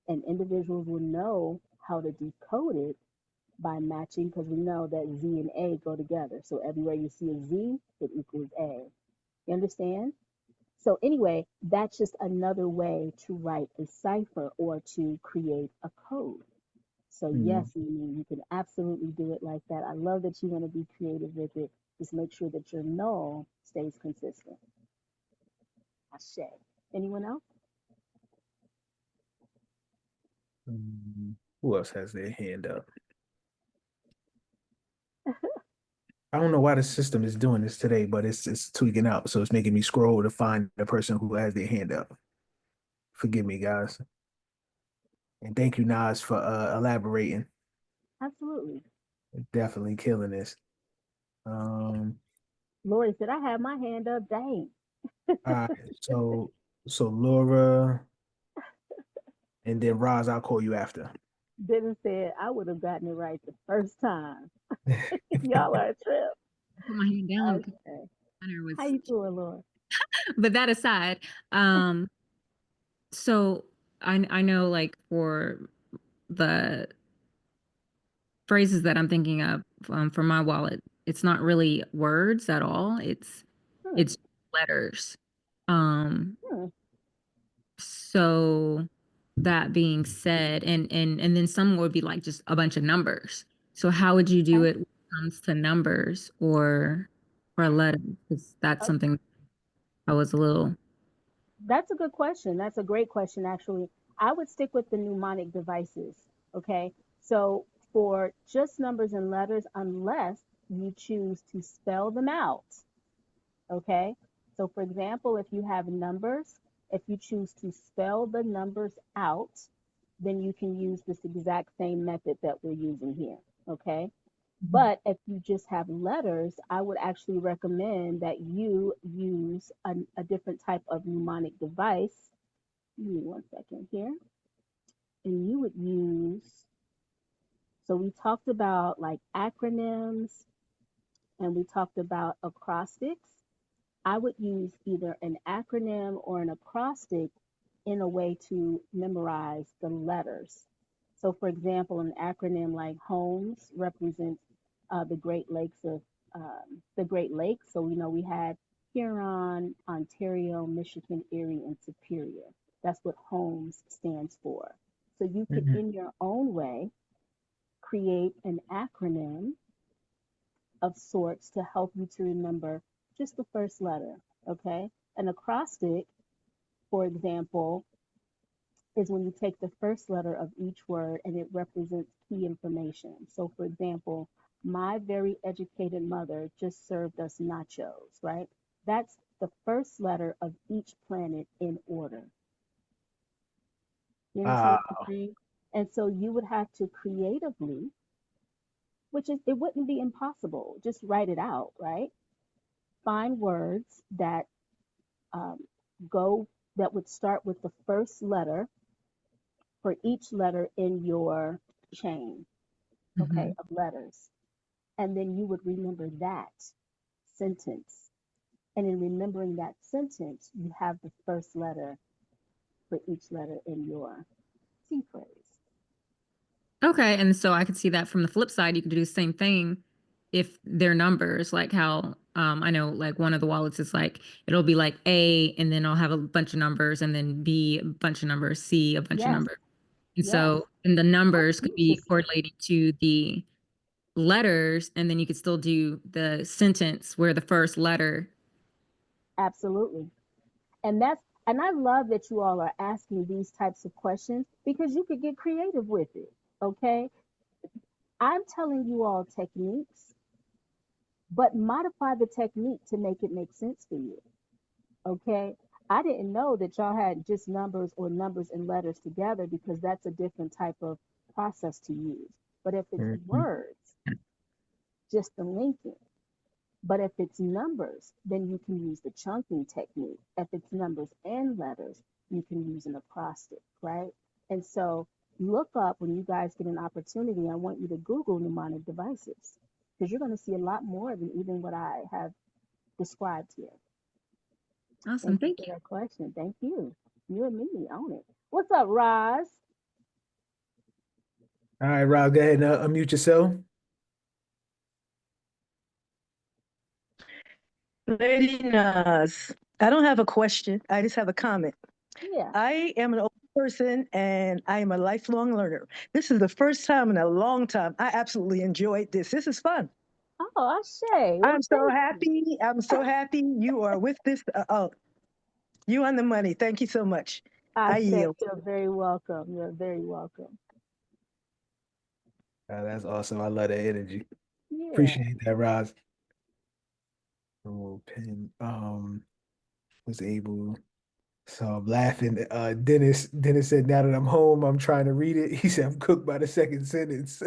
And individuals will know how to decode it by matching because we know that Z and A go together. So everywhere you see a Z, it equals A. You understand? So anyway, that's just another way to write a cipher or to create a code. So yes, you can absolutely do it like that. I love that you want to be creative with it. Just make sure that your null stays consistent. Ashe. Anyone else? Who else has their hand up? I don't know why the system is doing this today, but it's tweaking out. So it's making me scroll to find the person who has their hand up. Forgive me, guys. And thank you, Nas, for elaborating. Absolutely. Definitely killing this. Lori said, I have my hand up. Dang. All right. So Laura and then Roz, I'll call you after. Dennis said, I would have gotten it right the first time. Y'all are a trip. Put my hand down. Okay. Was... How you doing, Laura? But that aside, so I know like for the phrases that I'm thinking of for my wallet, it's not really words at all. It's letters. So that being said, and then some would be like just a bunch of numbers. So how would you do it when it comes to numbers or letters? Because that's something I was a little. That's a good question. That's a great question, actually. I would stick with the mnemonic devices. Okay. So for just numbers and letters, unless you choose to spell them out. Okay. So for example, if you have numbers, if you choose to spell the numbers out, then you can use this exact same method that we're using here. Okay. But if you just have letters, I would actually recommend that you use a different type of mnemonic device. Give me 1 second here. And you would use, so we talked about like acronyms and we talked about acrostics. I would use either an acronym or an acrostic in a way to memorize the letters. So for example, an acronym like HOMES represents the Great Lakes of the Great Lakes. So we know we had Huron, Ontario, Michigan, Erie, and Superior. That's what HOMES stands for. So you could, in your own way, create an acronym of sorts to help you to remember just the first letter, okay? An acrostic, for example, is when you take the first letter of each word and it represents key information. So for example, my very educated mother just served us nachos, right? That's the first letter of each planet in order. You understand what I'm saying? And so you would have to creatively, which is, it wouldn't be impossible, just write it out, right? Find words that that would start with the first letter for each letter in your chain, okay, of letters. And then you would remember that sentence. And in remembering that sentence, you have the first letter for each letter in your C phrase. Okay, and so I could see that from the flip side, you could do the same thing if they're numbers, like how I know like one of the wallets is like, it'll be like A, and then I'll have a bunch of numbers, and then B, a bunch of numbers, C, a bunch of numbers. And so, and the numbers could be correlating to the letters, and then you could still do the sentence where the first letter. Absolutely. And I love that you all are asking these types of questions because you could get creative with it. Okay. I'm telling you all techniques, but modify the technique to make it make sense for you. Okay. I didn't know that y'all had just numbers or numbers and letters together because that's a different type of process to use. But if it's words, just the linking. But if it's numbers, then you can use the chunking technique. If it's numbers and letters, you can use an acrostic, right? And so look up when you guys get an opportunity. I want you to Google mnemonic devices because you're going to see a lot more than even what I have described here. Awesome. Thank you. For that question. Thank you. You and me own it. What's up, Roz? All right, Rob, go ahead and unmute yourself. Lady Nas, I don't have a question. I just have a comment. Yeah. I am an old person and I am a lifelong learner. This is the first time in a long time. I absolutely enjoyed this. This is fun. Oh, Ashay. Well, I'm so happy. I'm so happy you are with this. You on the money. Thank you so much. I yield. You're very welcome. You're very welcome. That's awesome. I love that energy. Yeah. Appreciate that, Roz. Oh, pen. Was able. So I'm laughing. Dennis said, now that I'm home, I'm trying to read it. He said, I'm cooked by the second sentence.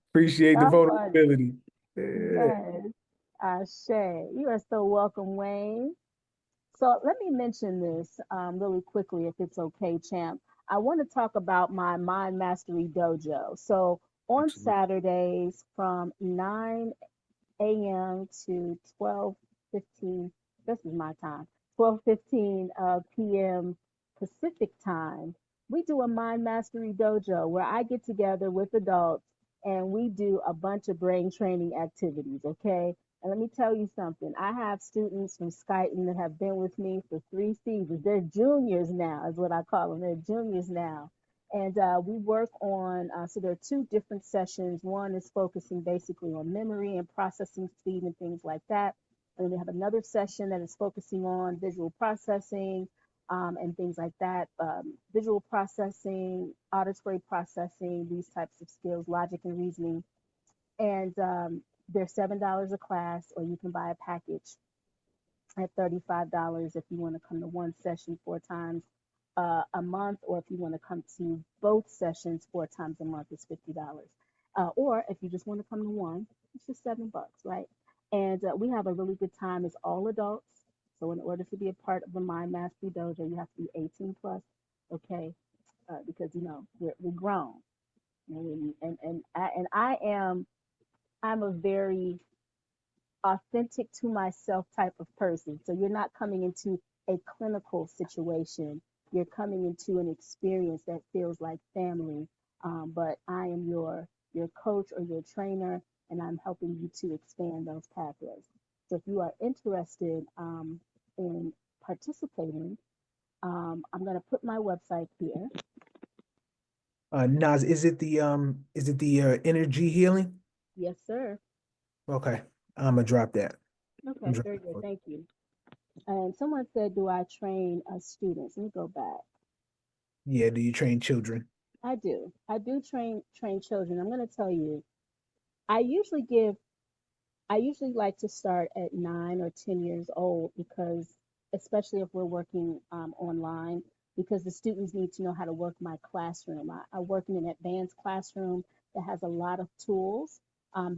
Appreciate the Y'all funny. vulnerability. Yeah. Yes. Ashe. You are so welcome, Wayne. So let me mention this really quickly, if it's okay, Champ. I want to talk about my Mind Mastery Dojo. So on Absolutely. Saturdays from 9 a.m. to 12:15, this is my time, 12:15 p.m. Pacific time, we do a Mind Mastery Dojo where I get together with adults and we do a bunch of brain training activities, okay? And let me tell you something. I have students from Skyton that have been with me for 3 seasons. They're juniors now, is what I call them. They're juniors now. And we work on, so there are two different sessions. One is focusing basically on memory and processing speed and things like that. And then we have another session that is focusing on visual processing and things like that. Visual processing, auditory processing, these types of skills, logic and reasoning. And they're $7 a class, or you can buy a package at $35 if you want to come to one session 4 times a month, or if you want to come to both sessions 4 times a month, it's $50. Or if you just want to come to one, it's just $7, right? And we have a really good time. It's all adults. So in order to be a part of the Mind Mastery Dojo, you have to be 18 plus, okay? Because we're grown, I'm a very authentic to myself type of person. So you're not coming into a clinical situation. You're coming into an experience that feels like family. But I am your coach or your trainer, and I'm helping you to expand those pathways. So if you are interested in participating, I'm going to put my website here. Naz, is it the energy healing? Yes, sir. Okay. I'm gonna drop that. I'm Okay, very dropping good. that. Thank you. And someone said, do I train students? Let me go back. Yeah, do you train children? I do. I do train children. I'm going to tell you. I usually give I usually like to start at 9 or 10 years old, because, especially if we're working online, because the students need to know how to work my classroom. I work in an advanced classroom that has a lot of tools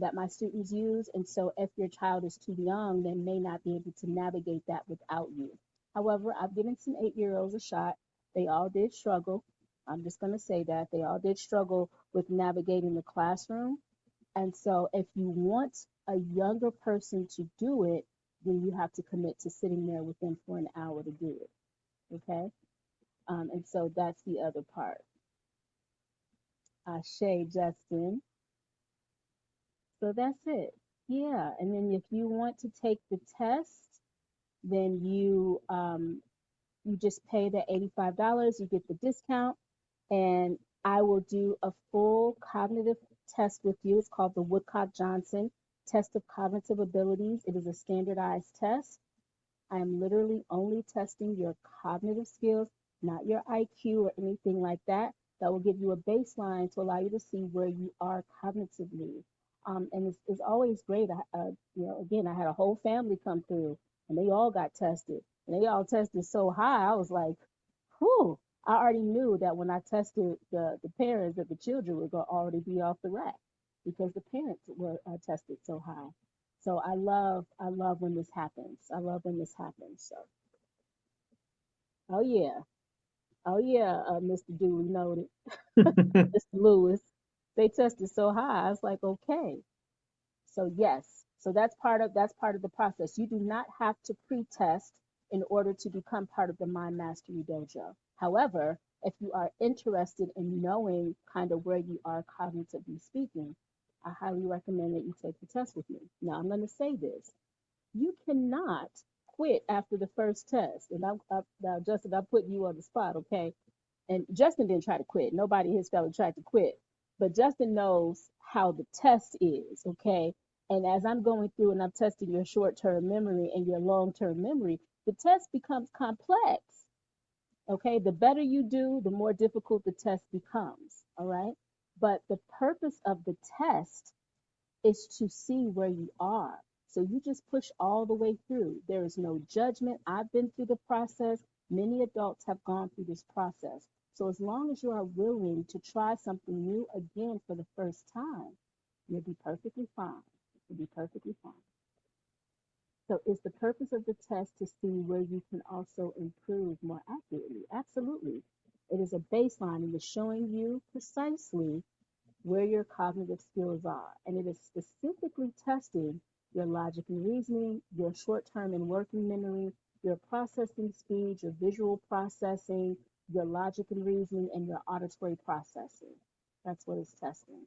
that my students use. And so if your child is too young, they may not be able to navigate that without you. However, I've given some 8-year-olds a shot. They all did struggle. I'm just going to say that they all did struggle with navigating the classroom. And so if you want a younger person to do it, then you have to commit to sitting there with them for an hour to do it. Okay. And so that's the other part. Shay, Justin. So that's it. Yeah. And then if you want to take the test, then you just pay the $85, you get the discount, and I will do a full cognitive test with you. It's called the Woodcock-Johnson Test of Cognitive Abilities. It is a standardized test. I am literally only testing your cognitive skills, not your IQ or anything like that. That will give you a baseline to allow you to see where you are cognitively. And it's always great. Again, I had a whole family come through, and they all got tested. And they all tested so high, I was like, whew. I already knew that when I tested the parents, that the children were going to already be off the rack, because the parents were tested so high. So I love when this happens. I love when this happens. So, oh yeah, oh yeah, Mr. Dooley noted, Mr. Lewis, they tested so high. I was like, okay. So yes, so that's part of the process. You do not have to pre-test in order to become part of the Mind Mastery Dojo. However, if you are interested in knowing kind of where you are cognitively speaking, I highly recommend that you take the test with me. Now, I'm going to say this: you cannot quit after the first test. And now, Justin, I'm putting you on the spot, okay? And Justin didn't try to quit. Nobody in his family tried to quit. But Justin knows how the test is, okay? And as I'm going through and I'm testing your short term memory and your long term memory, the test becomes complex, okay? The better you do, the more difficult the test becomes, all right? But the purpose of the test It's to see where you are. So you just push all the way through. There is no judgment. I've been through the process. Many adults have gone through this process. So as long as you are willing to try something new again for the first time, you'll be perfectly fine. You'll be perfectly fine. So is the purpose of the test to see where you can also improve more accurately? Absolutely. It is a baseline and it's showing you precisely where your cognitive skills are. And it is specifically testing your logic and reasoning, your short-term and working memory, your processing speed, your visual processing, your logic and reasoning, and your auditory processing. That's what it's testing.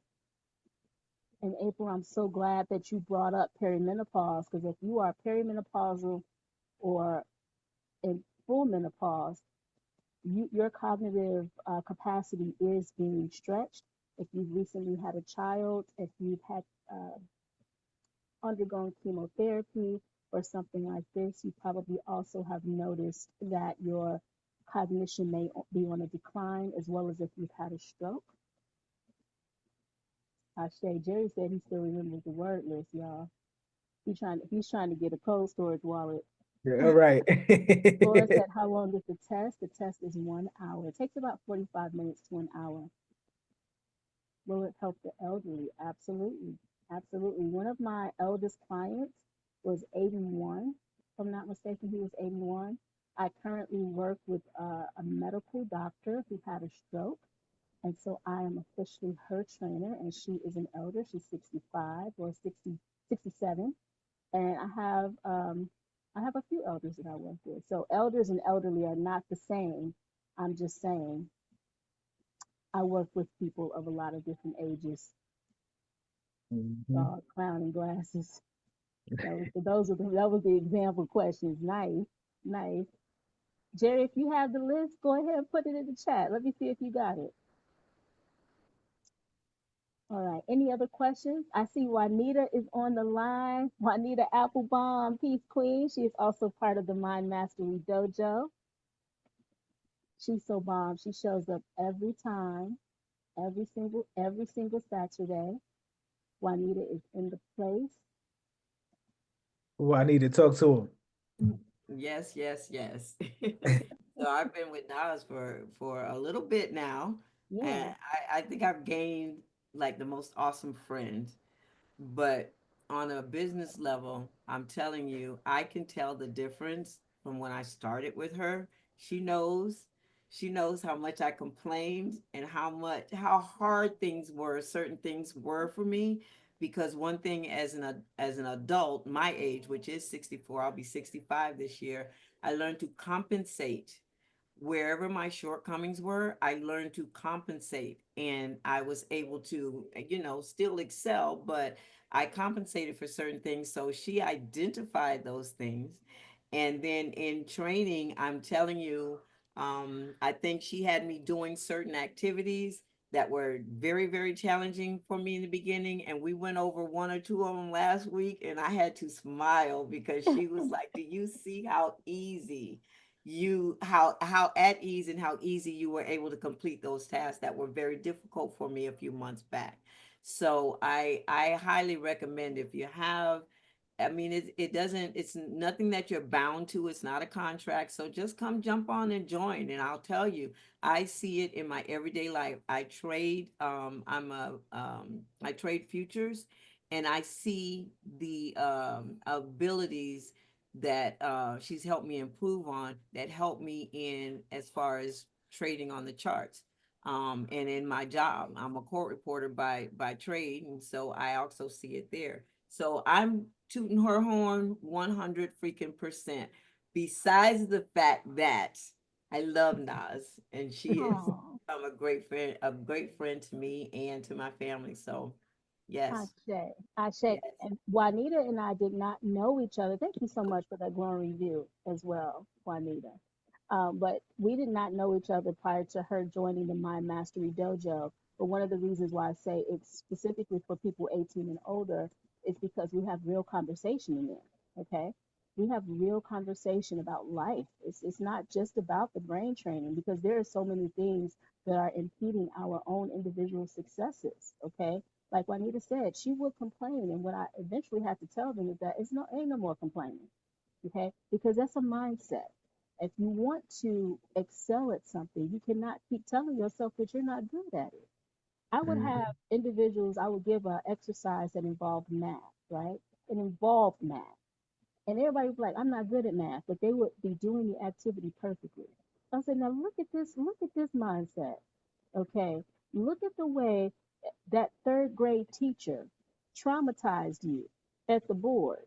And April, I'm so glad that you brought up perimenopause, because if you are perimenopausal or in full menopause, your cognitive capacity is being stretched. If you've recently had a child, if you've had undergone chemotherapy or something like this, you probably also have noticed that your cognition may be on a decline, as well as if you've had a stroke. Jerry said he still remembers the word list, y'all. He's trying to get a cold storage wallet. Yeah, all right. Laura said, how long is the test? The test is 1 hour. It takes about 45 minutes to an hour. Will it help the elderly? Absolutely. Absolutely. One of my eldest clients was 81. If I'm not mistaken, he was 81. I currently work with a medical doctor who had a stroke. And so I am officially her trainer, and she is an elder. She's 65 or 60, 67. And I have a few elders that I work with. So elders and elderly are not the same. I'm just saying I work with people of a lot of different ages. Mhm. Clown and glasses. That was the example questions. Nice, nice. Jerry, if you have the list, go ahead and put it in the chat. Let me see if you got it. All right. Any other questions? I see Juanita is on the line. Juanita Applebaum, Peace Queen. She is also part of the Mind Mastery Dojo. She's so bomb. She shows up every time, every single Saturday. Juanita is in the place. Well, I need to talk to him. Yes, yes, yes. So I've been with Nas for a little bit now, and Yeah. I think I've gained like the most awesome friend. But on a business level, I'm telling you, I can tell the difference from when I started with her. She knows, she knows how much I complained and how hard things were, certain things were for me. Because one thing as an adult, my age, which is 64, I'll be 65 this year, I learned to compensate wherever my shortcomings were. I learned to compensate, and I was able to, still excel, but I compensated for certain things. So she identified those things. And then in training, I'm telling you, I think she had me doing certain activities that were very, very challenging for me in the beginning. And we went over one or two of them last week, and I had to smile because she was like, do you see how easy how at ease and how easy you were able to complete those tasks that were very difficult for me a few months back? So I highly recommend, if you have, I mean, it doesn't, it's nothing that you're bound to. It's not a contract. So just come jump on and join. And I'll tell you, I see it in my everyday life. I trade, I trade futures, and I see the abilities that she's helped me improve on, that help me in as far as trading on the charts. And in my job, I'm a court reporter by trade, and so I also see it there. So I'm tooting her horn 100 freaking percent. Besides the fact that I love Nas, and she is Oh. a great friend to me and to my family. So yes, Ashe, Ashe. yes. And Juanita and I did not know each other. Thank you so much for that glowing review as well, Juanita. But we did not know each other prior to her joining the Mind Mastery Dojo. But one of the reasons why I say it's specifically for people 18 and older is because we have real conversation in there. Okay. We have real conversation about life. It's not just about the brain training, because there are so many things that are impeding our own individual successes. Okay. like Juanita said, she would complain. And what I eventually had to tell them is that ain't no more complaining. Okay? Because that's a mindset. If you want to excel at something, you cannot keep telling yourself that you're not good at it. I would have individuals, I would give an exercise that involved math, right? It involved math. And everybody was like, I'm not good at math, but they would be doing the activity perfectly. I said, now look at this mindset. Okay. Look at the way that third grade teacher traumatized you at the board.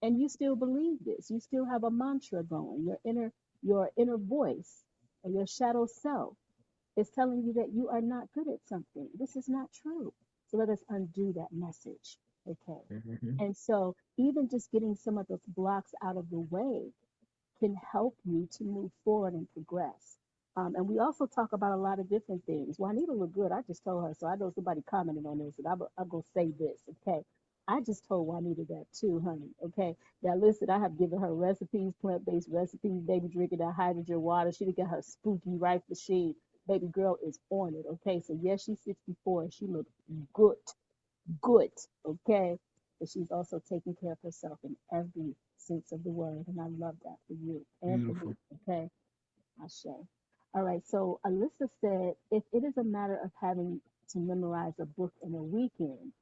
And you still believe this. You still have a mantra going. Your inner voice or your shadow self is telling you that you are not good at something. This is not true. So let us undo that message. Okay. And so even just getting some of the blocks out of the way can help you to move forward and progress. And we also talk about a lot of different things. Juanita look good. I just told her, so I know somebody commented on this, and I'm going to say this, okay? I just told Juanita that too, honey, okay? Now, listen, I have given her recipes, plant-based recipes, baby drinking that hydrogen water. She done got her spooky rice machine. Baby girl is on it, okay? So, yes, she's 64, and she looks good, good, okay? But she's also taking care of herself in every sense of the word, and I love that for you and for me, okay? Ashe. All right, so Alyssa said, if it is a matter of having to memorize a book in a weekend,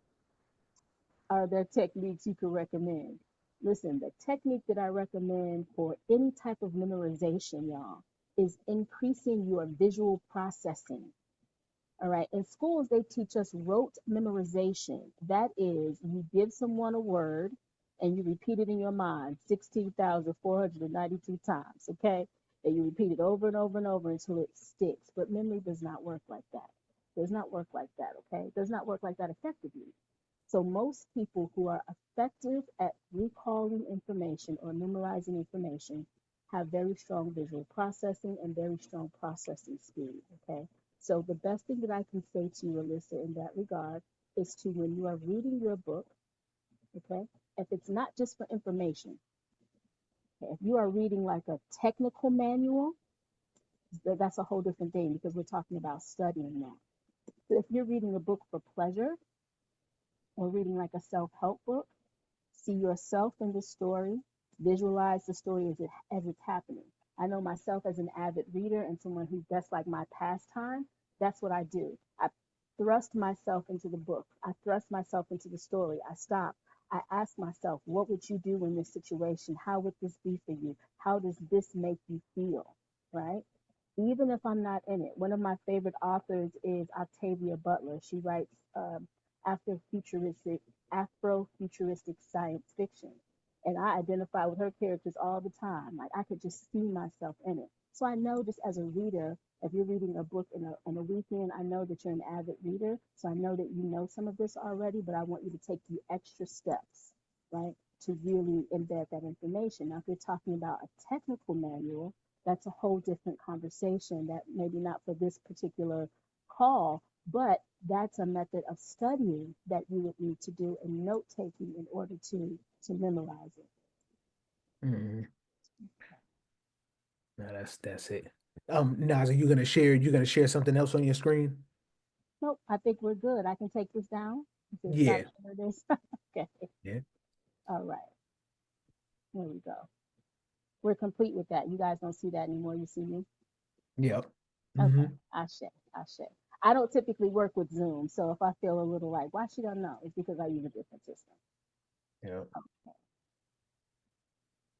are there techniques you could recommend? Listen, the technique that I recommend for any type of memorization, y'all, is increasing your visual processing. All right. In schools, they teach us rote memorization. That is, you give someone a word and you repeat it in your mind 16,492 times. Okay. And you repeat it over and over and over until it sticks. But memory does not work like that. Does not work like that. Okay. Does not work like that effectively. So most people who are effective at recalling information or memorizing information have very strong visual processing and very strong processing speed. Okay. So the best thing that I can say to you, Alyssa, in that regard, is to when you are reading your book, okay, if it's not just for information, okay, if you are reading like a technical manual, that's a whole different thing because we're talking about studying now. So if you're reading a book for pleasure or reading like a self-help book, see yourself in the story, visualize the story as it's happening. I know myself as an avid reader and someone who that's like my pastime. That's what I do. I thrust myself into the book. I thrust myself into the story. I stop. I ask myself, what would you do in this situation? How would this be for you? How does this make you feel? Right? Even if I'm not in it. One of my favorite authors is Octavia Butler. She writes Afrofuturistic Afrofuturistic science fiction. And I identify with her characters all the time. Like I could just see myself in it. So I know just as a reader, if you're reading a book in a weekend, I know that you're an avid reader. So I know that you know some of this already, but I want you to take the extra steps, right, to really embed that information. Now, if you're talking about a technical manual, that's a whole different conversation that maybe not for this particular call, but that's a method of studying that you would need to do and note taking in order to memorize it. No, that's it. Naz, are you gonna share something else on your screen? Nope, I think we're good. I can take this down. Yeah. This. Okay. Yeah. All right. There we go. We're complete with that. You guys don't see that anymore. You see me? Yep. Okay. Ashe. Ashe. I don't typically work with Zoom, so if I feel a little like, why she don't know, it's because I use a different system. Yep. Okay.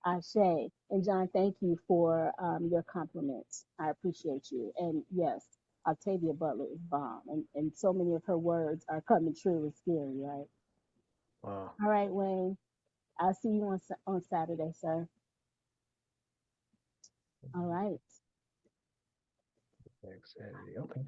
Ashe. And John, thank you for your compliments. I appreciate you. And yes, Octavia Butler is bomb. And so many of her words are coming true. It's scary, right? Wow. All right, Wayne. I'll see you on Saturday, sir. All right. Next Saturday. Okay.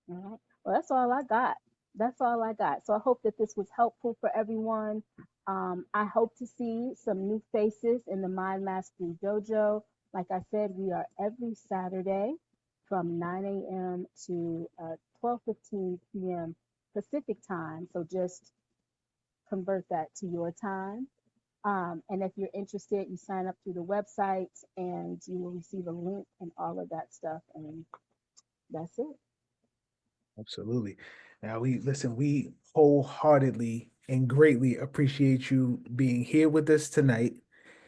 All right. Well, that's all I got. That's all I got. So I hope that this was helpful for everyone. I hope to see some new faces in the Mind Mastery Dojo. Like I said, we are every Saturday from 9 a.m. to 12:15 p.m. Pacific time. So just convert that to your time. And if you're interested, you sign up through the website and you will receive a link and all of that stuff. And that's it. Absolutely. Now we wholeheartedly and greatly appreciate you being here with us tonight,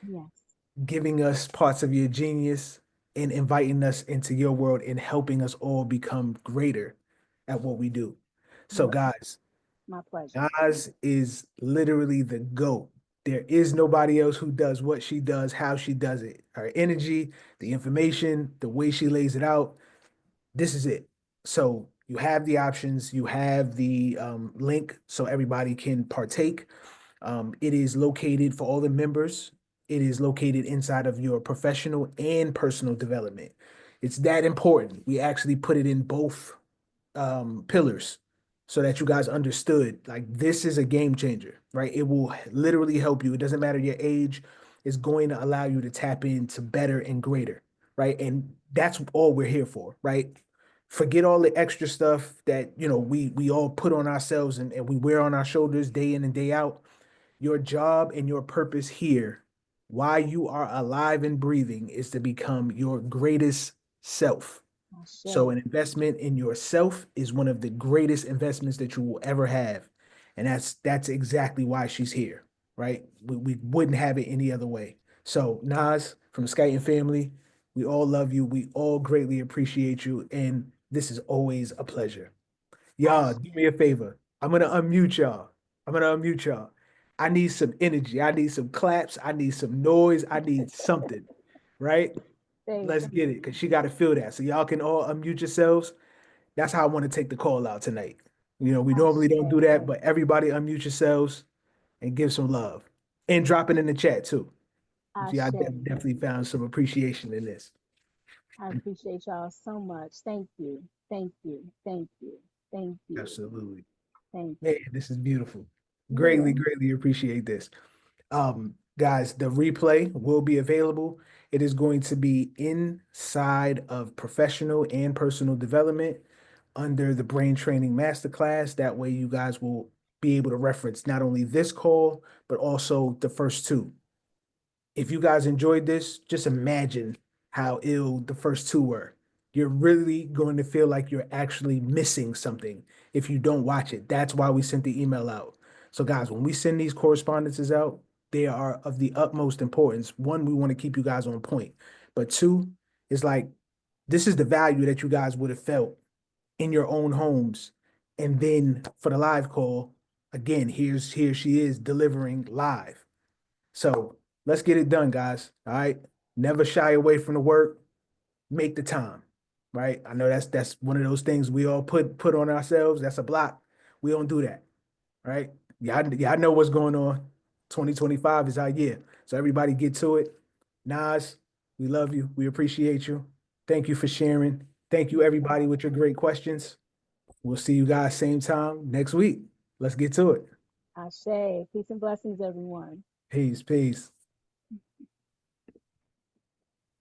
Yes. giving us parts of your genius and inviting us into your world and helping us all become greater at what we do. So Yes. guys, My pleasure. Nas is literally the GOAT. There is nobody else who does what she does, how she does it. Her energy, the information, the way she lays it out, this is it. So you have the options, you have the link so everybody can partake. It is located for all the members. It is located inside of your professional and personal development. It's that important. We actually put it in both pillars so that you guys understood like this is a game changer, right? It will literally help you. It doesn't matter your age, it's going to allow you to tap into better and greater, right? And that's all we're here for, right? Forget all the extra stuff that we all put on ourselves and we wear on our shoulders day in and day out. Your job and your purpose here, why you are alive and breathing, is to become your greatest self. So an investment in yourself is one of the greatest investments that you will ever have. And that's exactly why she's here, right? We wouldn't have it any other way. So Nas from the Skyton family, we all love you. We all greatly appreciate you. And this is always a pleasure. Y'all, do me a favor. I'm gonna unmute y'all. I'm gonna unmute y'all. I need some energy. I need some claps. I need some noise. I need something, right? Let's get it, because she got to feel that. So y'all can all unmute yourselves. That's how I want to take the call out tonight. We normally don't do that, but everybody unmute yourselves and give some love. And drop it in the chat too. See, I definitely found some appreciation in this. I appreciate y'all so much. Thank you. Thank you. Thank you. Thank you. Absolutely. Thank you. Man, this is beautiful. Greatly, greatly appreciate this. Guys, the replay will be available. It is going to be inside of professional and personal development under the brain training masterclass. That way you guys will be able to reference not only this call, but also the first two. If you guys enjoyed this, just imagine how ill the first two were. You're really going to feel like you're actually missing something if you don't watch it. That's why we sent the email out. So, guys, when we send these correspondences out, they are of the utmost importance. One, we want to keep you guys on point. But two, it's like this is the value that you guys would have felt in your own homes. And then for the live call, again, here she is delivering live. So let's get it done, guys. All right. Never shy away from the work. Make the time. Right. I know that's one of those things we all put on ourselves. That's a block. We don't do that. Right. Y'all know what's going on. 2025 is our year. So everybody get to it. Nas, we love you. We appreciate you. Thank you for sharing. Thank you, everybody, with your great questions. We'll see you guys same time next week. Let's get to it. Ashe. Peace and blessings, everyone. Peace, peace.